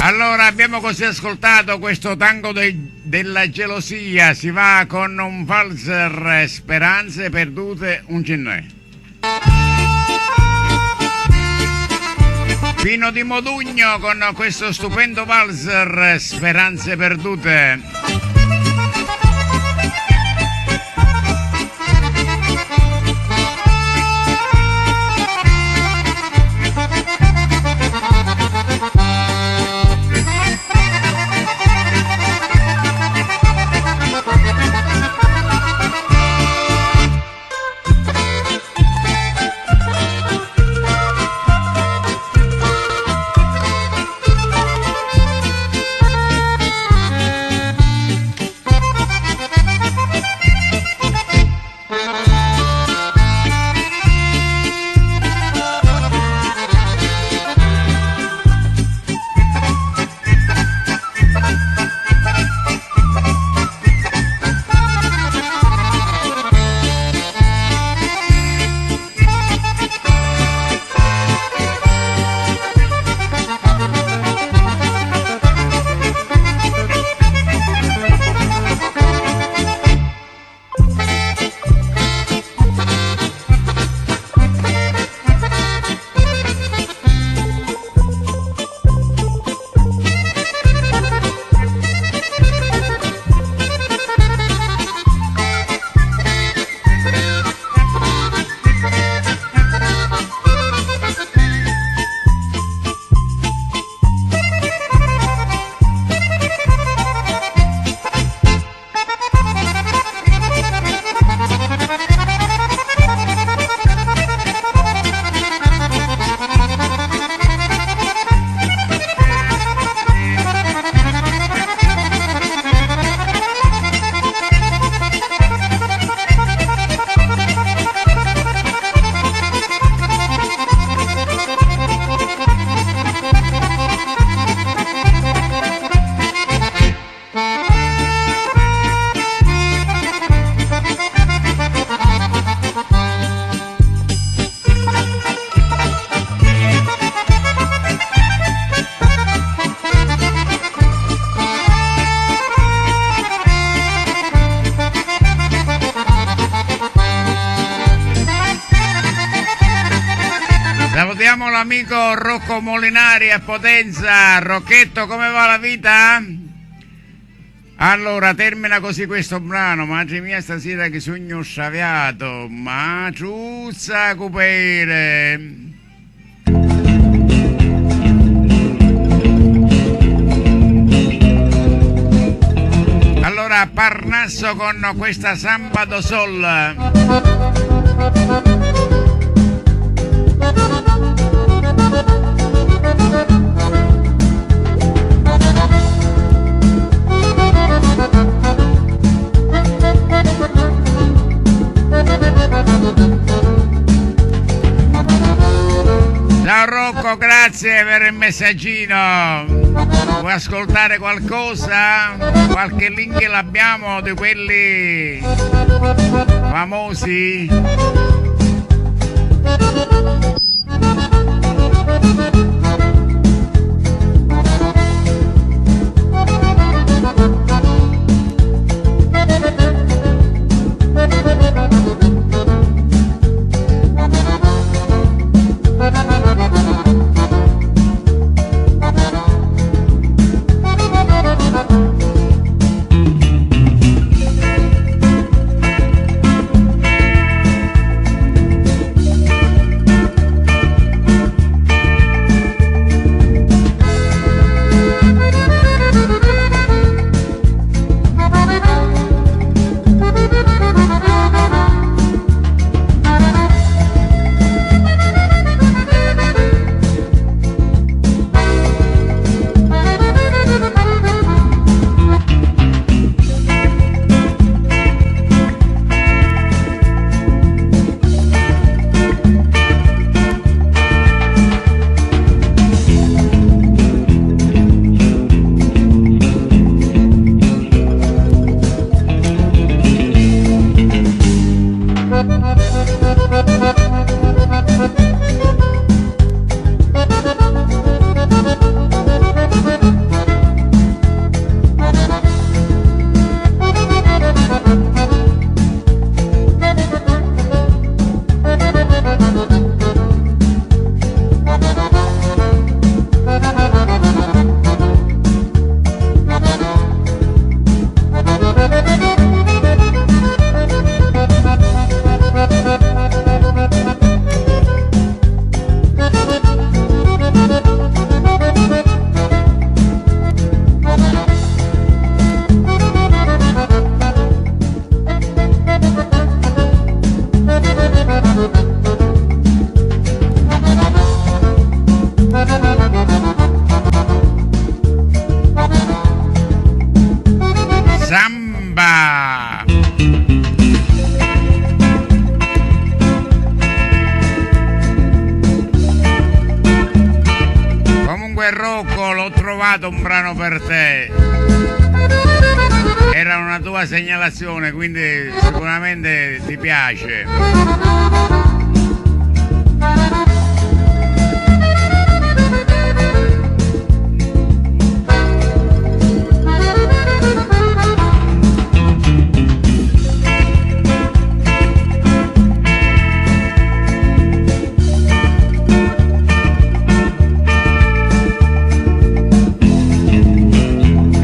Allora abbiamo così ascoltato questo tango della gelosia, si va con un valzer, Speranze perdute, un Cinnè. Pino di Modugno con questo stupendo valzer, Speranze perdute. Abbiamo l'amico Rocco Molinari a Potenza. Rocchetto, come va la vita? Allora, termina così questo brano. Madre mia, stasera che sogno sciaviato, ma ciuzza cupere. Allora, Parnasso con questa Samba do Sol. Ciao Rocco, grazie per il messaggino. Vuoi ascoltare qualcosa? Qualche link l'abbiamo di quelli famosi? Rocco, l'ho trovato un brano per te. Era una tua segnalazione, quindi sicuramente ti piace.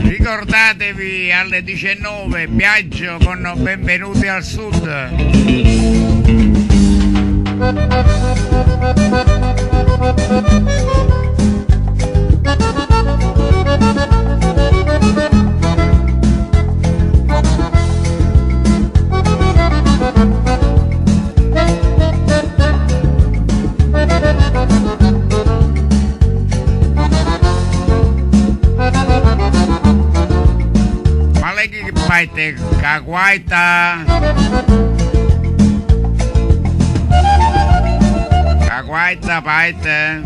Ricordatevi alle 19 Piaggio con Benvenuti al Sud. Malegi paite caguaita. Caguaita paite.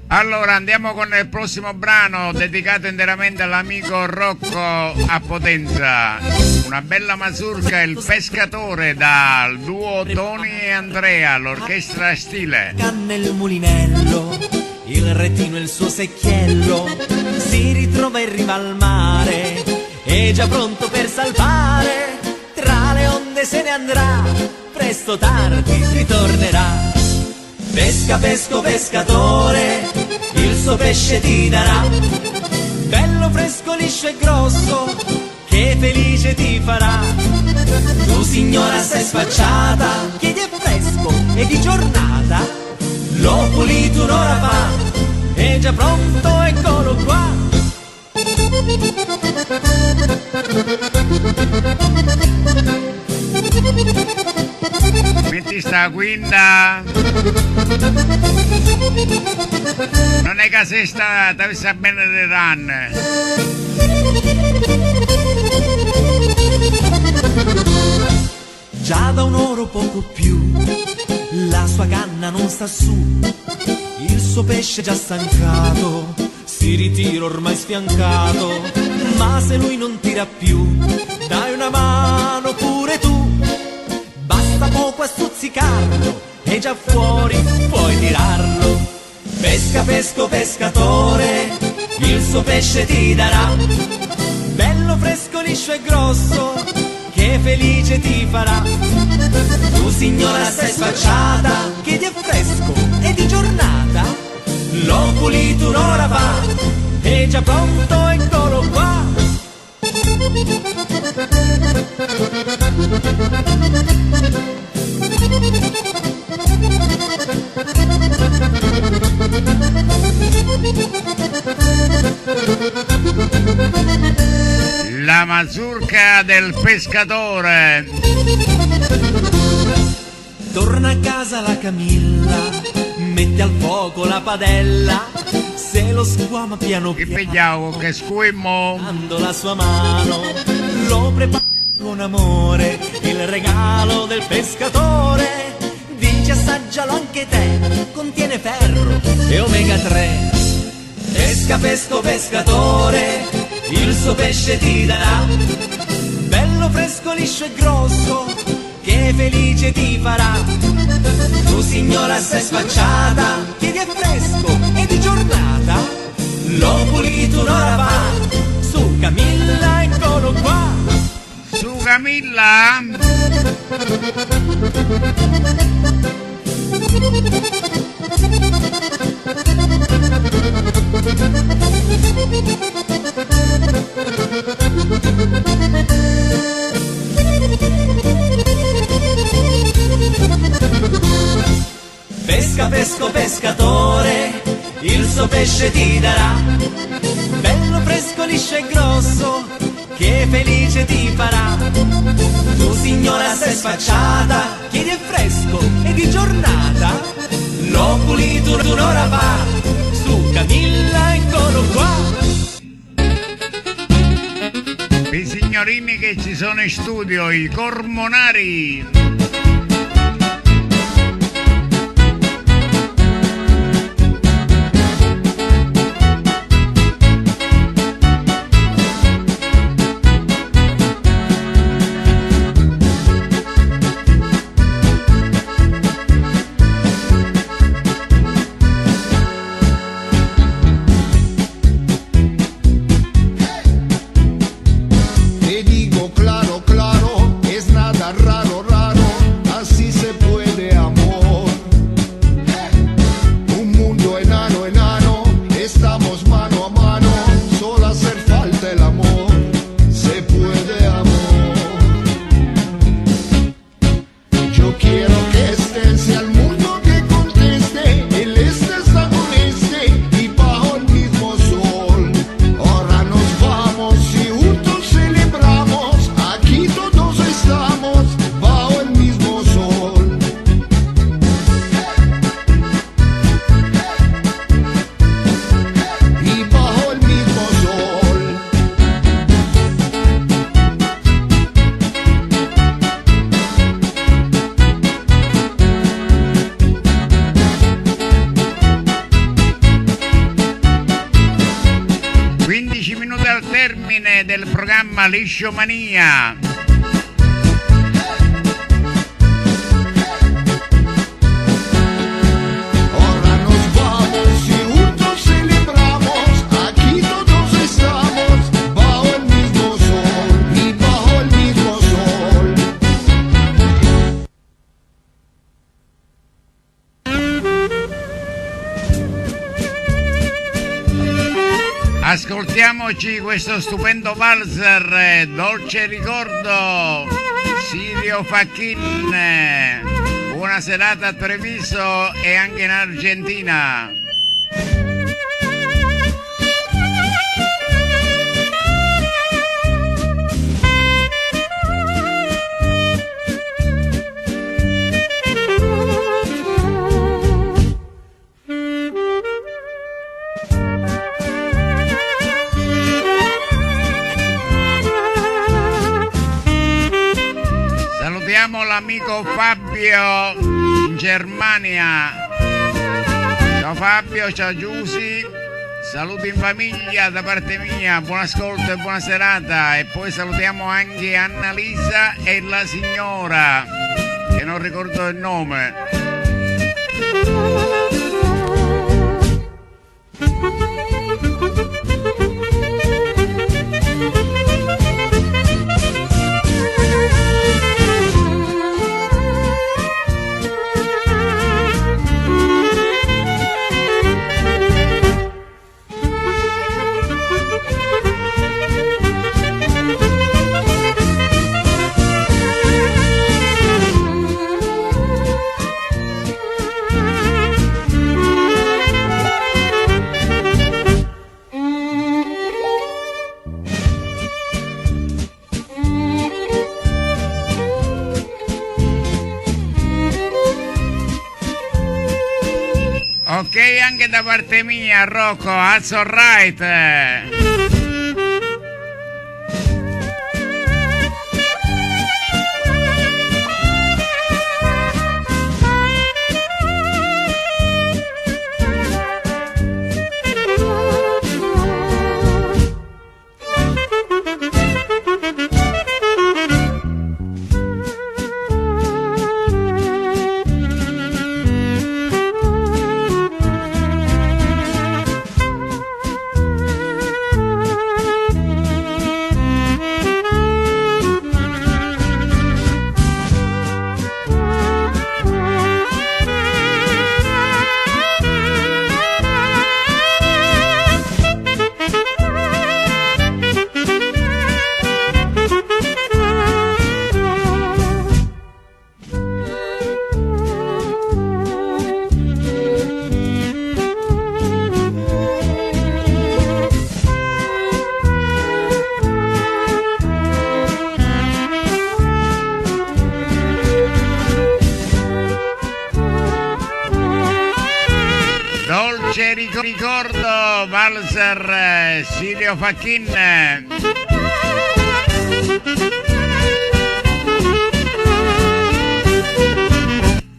Allora andiamo con il prossimo brano dedicato interamente all'amico Rocco a Potenza. Una bella mazurka, Il pescatore, dal duo Tony e Andrea, l'orchestra Stile. Canna il mulinello, il retino e il suo secchiello, si ritrova in riva al mare, è già pronto per salvare, tra le onde se ne andrà, presto tardi ritornerà. Pesca, pesco, pescatore, il suo pesce ti darà. Bello, fresco, liscio e grosso, che felice ti farà. Tu signora sei sfacciata, chiedi è fresco e di giornata. L'ho pulito un'ora fa, è già pronto, eccolo qua. Metti sta quinta. Non è che sei stata messa bene le ranne. Già da un'ora o poco più, la sua canna non sta su, il suo pesce già stancato, si ritira ormai sfiancato, ma se lui non tira più, dai una mano pure tu, basta poco a stuzzicarlo, è già fuori, puoi tirarlo. Pesca, pesco, pescatore, il suo pesce ti darà, bello, fresco, liscio e grosso, che felice ti farà. Tu signora sei sfacciata, chiedi è fresco e di giornata. L'ho pulito un'ora fa, è già pronto, eccolo qua. La mazurka del pescatore. Torna a casa la Camilla, mette al fuoco la padella, se lo squama piano Che piano, pigliavo che squimmo. dando la sua mano, lo prepara con amore, il regalo del pescatore. Dice assaggialo anche te, contiene ferro e omega 3. Pesca, pesco, pescatore, il suo pesce ti darà, bello, fresco, liscio e grosso, che felice ti farà. Tu signora sei sfacciata, chiedi è fresco e di giornata. L'ho pulito un'ora fa, su Camilla, eccolo qua. Su Camilla. Pesca, pesco, pescatore, il suo pesce ti darà, bello, fresco, liscio e grosso, che felice ti farà. Tu signora sei sfacciata, chiedi è fresco e di giornata. L'ho pulito un'ora fa, su Camilla, eccolo qua. I signorini che ci sono in studio, i Cormonari. Te digo claro, claro, es nada raro, raro, así se puede amor. Un mundo enano, enano, estamos mano a mano, solo hacer falta el amor, se puede amor. Yo quiero que este sea el mundo que conteste, el este está con este y bajo el mismo sol. Ahora nos vamos y juntos celebramos, aquí todos estamos bajo el mismo sol. Y bajo el mismo sol. Quindici minuti al termine del programma Lisciomania. Ahora nos vamos y juntos celebramos, aquí todos estamos bajo el mismo sol y bajo el mismo sol. Ascoltiamoci questo stupendo valzer, Dolce Ricordo, Sirio Facchin. Buona serata a Treviso e anche in Argentina. Salutiamo l'amico Fabio in Germania. Ciao Fabio, ciao Giusy, saluti in famiglia da parte mia, buon ascolto e buona serata. E poi salutiamo anche Annalisa e la signora, che non ricordo il nome. Ok, anche da parte mia, Rocco, that's alright. Dolce ricordo, valzer, Sirio Facchin.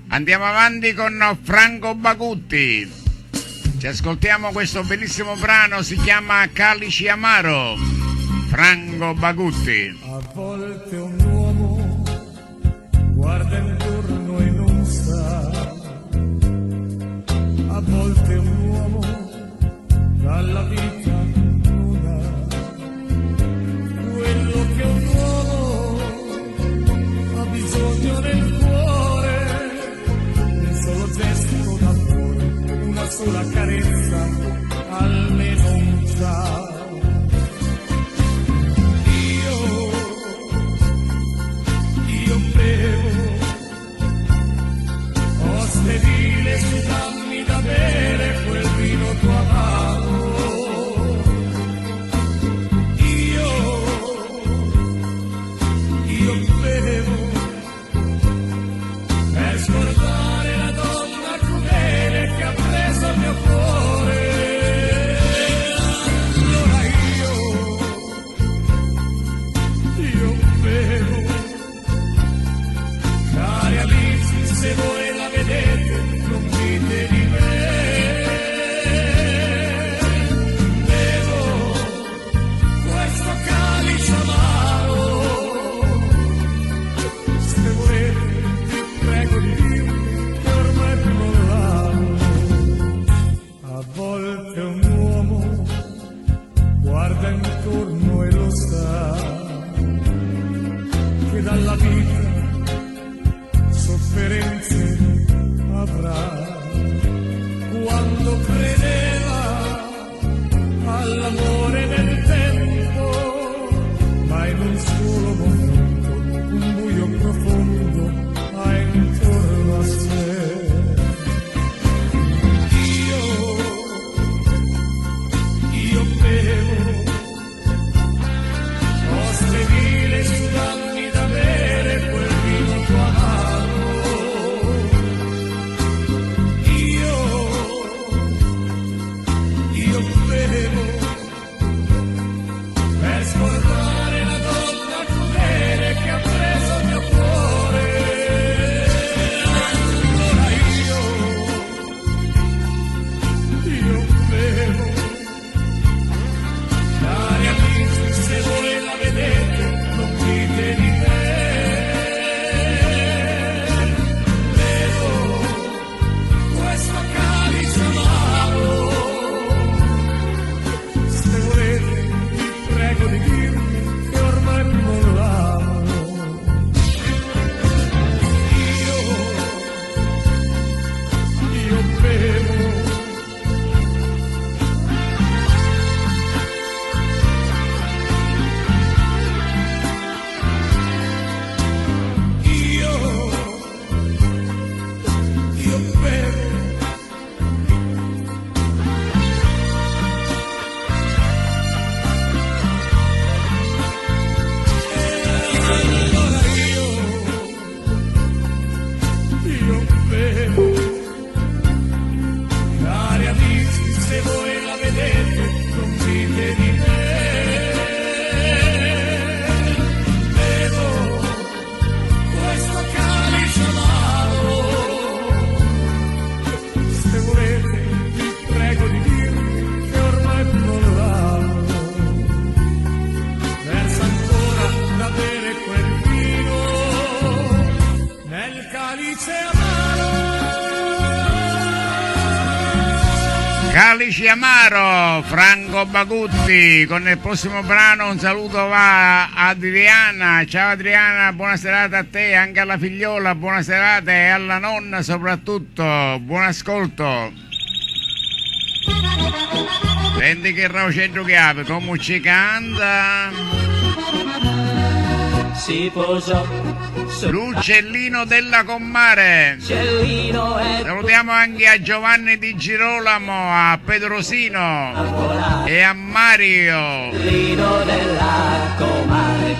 Andiamo avanti con Franco Bagutti. Ci ascoltiamo questo bellissimo brano, si chiama Calici Amaro. Franco Bagutti. A volte un uomo guarda intorno e non sa, a volte un uomo dalla vita non ha quello che un uomo ha bisogno nel cuore, un solo gesto d'amore, una sola carezza, almeno un ciao. Io bevo, ho sterile, su dammi da bere quel vino tuo amato. Io bevo per scordare la donna crudele che ha preso il mio cuore. Allora io bevo. Cari amici, se voi la vedete, non dite di me. Bevo questo calice amaro. Se volete, vi prego di dirmi che ormai più non l'amo. A volte un uomo guarda intorno e lo sa che dalla vita sofferenze avrà, quando credeva all'amore del Alice Amaro, Franco Bagutti. Con il prossimo brano un saluto va a Adriana. Ciao Adriana, buona serata a te, anche alla figliola, buona serata e alla nonna soprattutto. Buon ascolto. Senti che raucetto che apre, come ci canta. Si posò L'uccellino della Comare. l'uccellino e Salutiamo anche a Giovanni Di Girolamo, a Pedrosino e a Mario. l'uccellino della comare.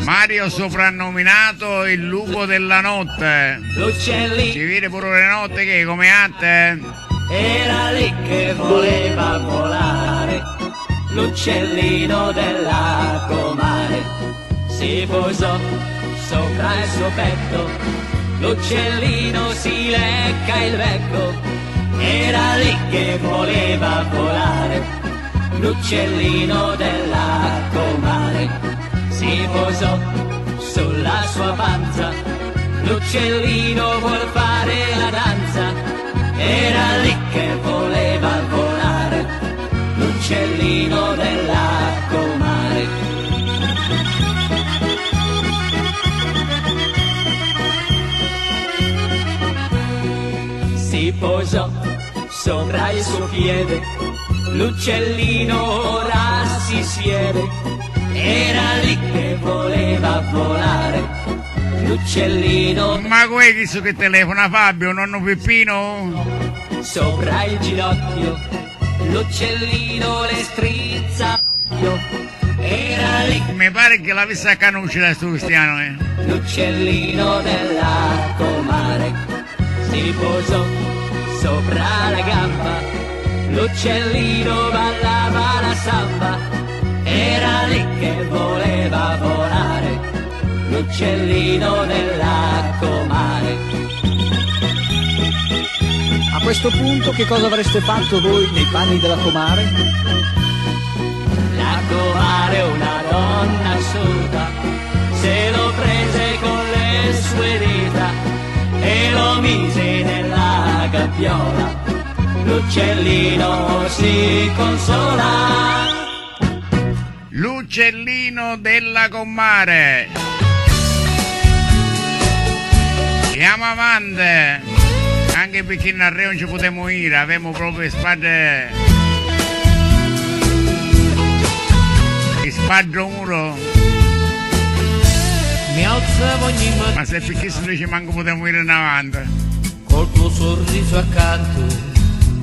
Mario soprannominato il lupo della notte. L'uccellino Ci vede pure le notte che come atte. era lì che voleva volare. L'uccellino della comare si posò sopra il suo petto. L'uccellino si lecca il becco. Era lì che voleva volare. L'uccellino della comare si posò sulla sua panza. L'uccellino vuol fare la danza. Era lì che voleva volare. L'uccellino della comare. Si posò sopra il suo piede. L'uccellino ora si siede. Era lì che voleva volare. L'uccellino Ma questo che telefona Fabio, nonno Peppino? sopra il ginocchio. L'uccellino le strizza l'occhio. Era lì Mi pare che l'avesse a canuccia sto cristiano, l'uccellino della comare. Si posò sopra la gamba. L'uccellino ballava la samba. Era lì che voleva volare. L'uccellino della comare. A questo punto che cosa avreste fatto voi nei panni della comare? La comare, una donna assurda, se lo prese con le sue dita e lo mise nella gabbiola. L'uccellino si consola. L'uccellino della Comare. Andiamo avanti. Anche perché in Arreo non ci potremo ir, avevamo proprio spade. Spado muro. Mi alzavo ogni mattina Ma se perché se noi ci manco potremo ir in avanti. col tuo sorriso accanto.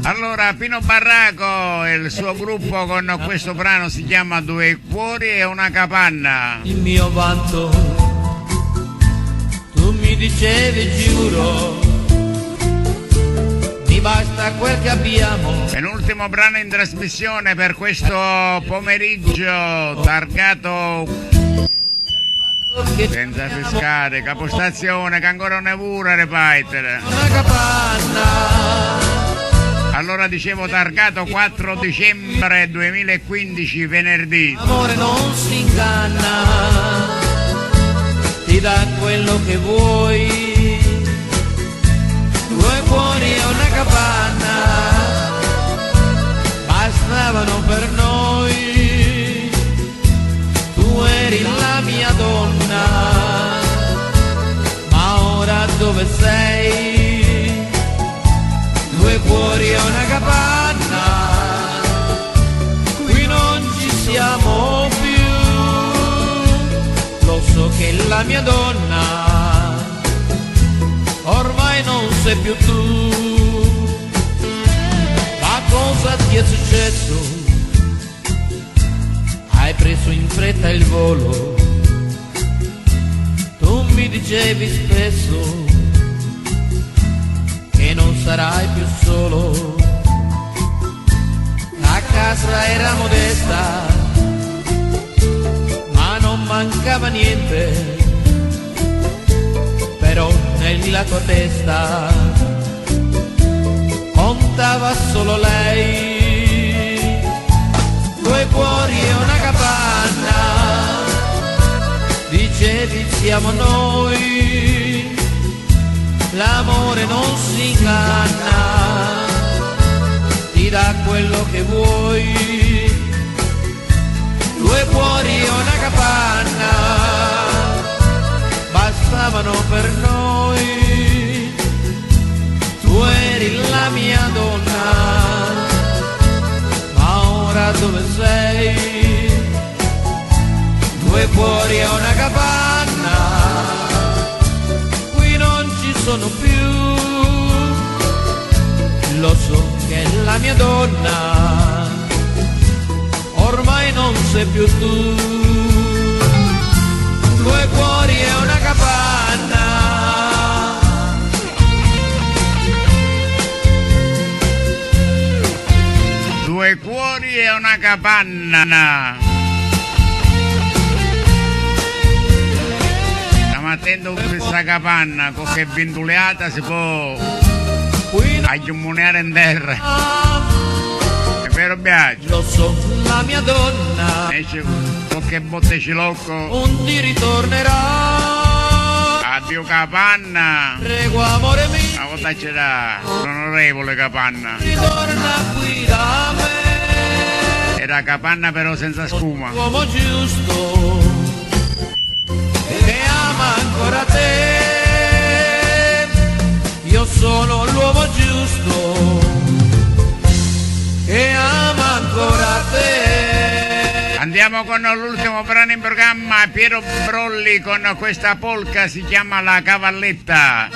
Allora, Pino Barraco e il suo gruppo con questo brano si chiama Due cuori e una capanna. Il mio vanto, tu mi dicevi giuro, mi basta quel che abbiamo. Penultimo brano in trasmissione per questo pomeriggio, targato Che senza pescare, capostazione che ancora non è pure ripetere. una capanna. Allora dicevo targato 4 dicembre 2015 venerdì. L'amore non si inganna, ti dà quello che vuoi. Due cuori e una capanna bastavano per noi. Tu eri la mia donna, ma ora dove sei? Due cuori e una capanna, qui non ci siamo più. Lo so che la mia donna ormai non sei più tu. Ma cosa ti è successo? Hai preso in fretta il volo. Tu mi dicevi spesso che non sarai più solo. La casa era modesta, ma non mancava niente. Però nella tua testa contava solo lei. Due cuori e una capanna, dicevi siamo noi. L'amore non si inganna, ti da quello che vuoi. 2 cuori e una capanna bastavano per noi. Tu eri la mia donna, ma ora dove sei? 2 cuori e una capanna, qui non ci sono più. Lo so che la mia donna ormai non sei più tu. 2 cuori e una capanna. Due cuori e una capanna. Stiamo attenti con questa capanna, con che vinduleata si può aggiummoneare in terra. È vero, Biagio? Lo so, la mia donna Esce qualche botte cilocco. non ti ritornerà. Addio capanna. Prego amore mio, Una volta c'era l'onorevole Capanna. ritorna qui da me. Era capanna però senza spuma. L'uomo giusto che ama ancora te. Io sono l'uomo giusto che ama ancora te. Andiamo con l'ultimo brano in programma, Piero Brolli con questa polca, si chiama La Cavalletta.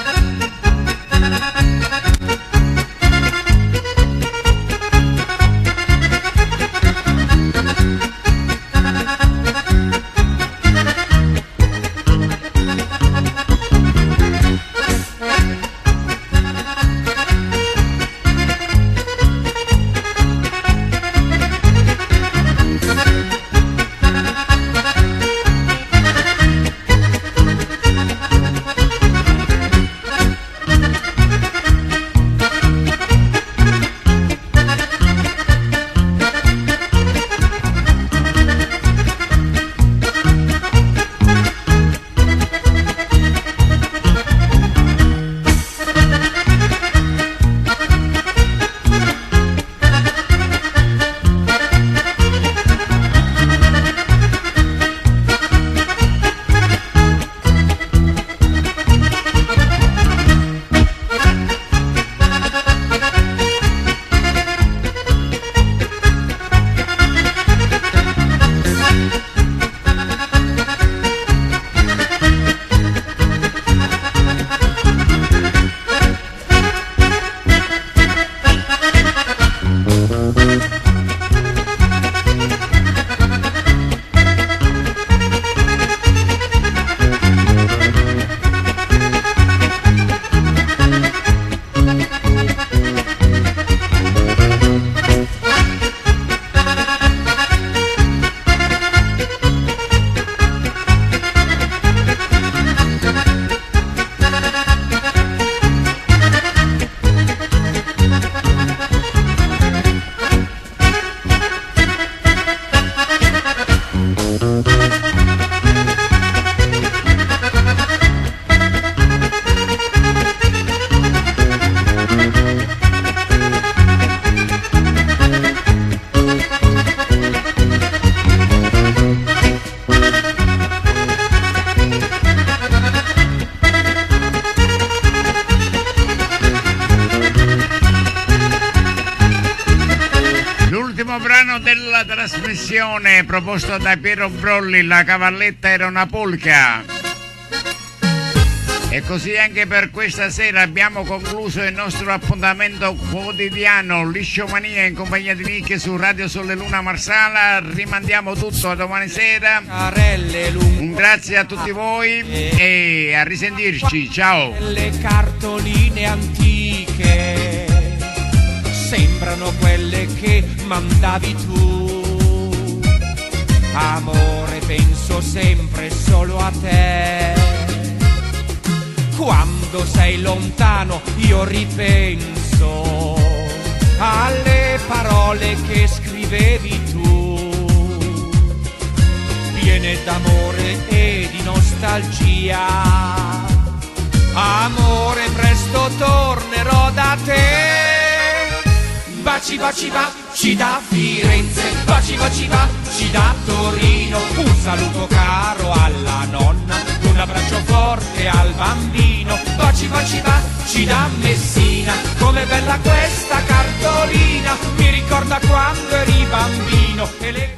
L'ultimo brano della trasmissione proposto da Piero Brolli, La Cavalletta era una polca. E così anche per questa sera abbiamo concluso il nostro appuntamento quotidiano Lisciomania in compagnia di Nick su Radio Sole Luna Marsala. Rimandiamo tutto a domani sera. Un grazie a tutti voi e a risentirci. Ciao. Le cartoline antiche sembrano quelle che mandavi tu. Amore, penso sempre solo a te. Quando sei lontano io ripenso alle parole che scrivevi tu, piene d'amore e di nostalgia. Amore, presto tornerò da te. baci baci baci da Firenze, baci baci baci da Torino, un saluto caro alla nonna, un abbraccio forte al bambino, baci baci baci da Messina, com'è bella questa cartolina, mi ricorda quando eri bambino e le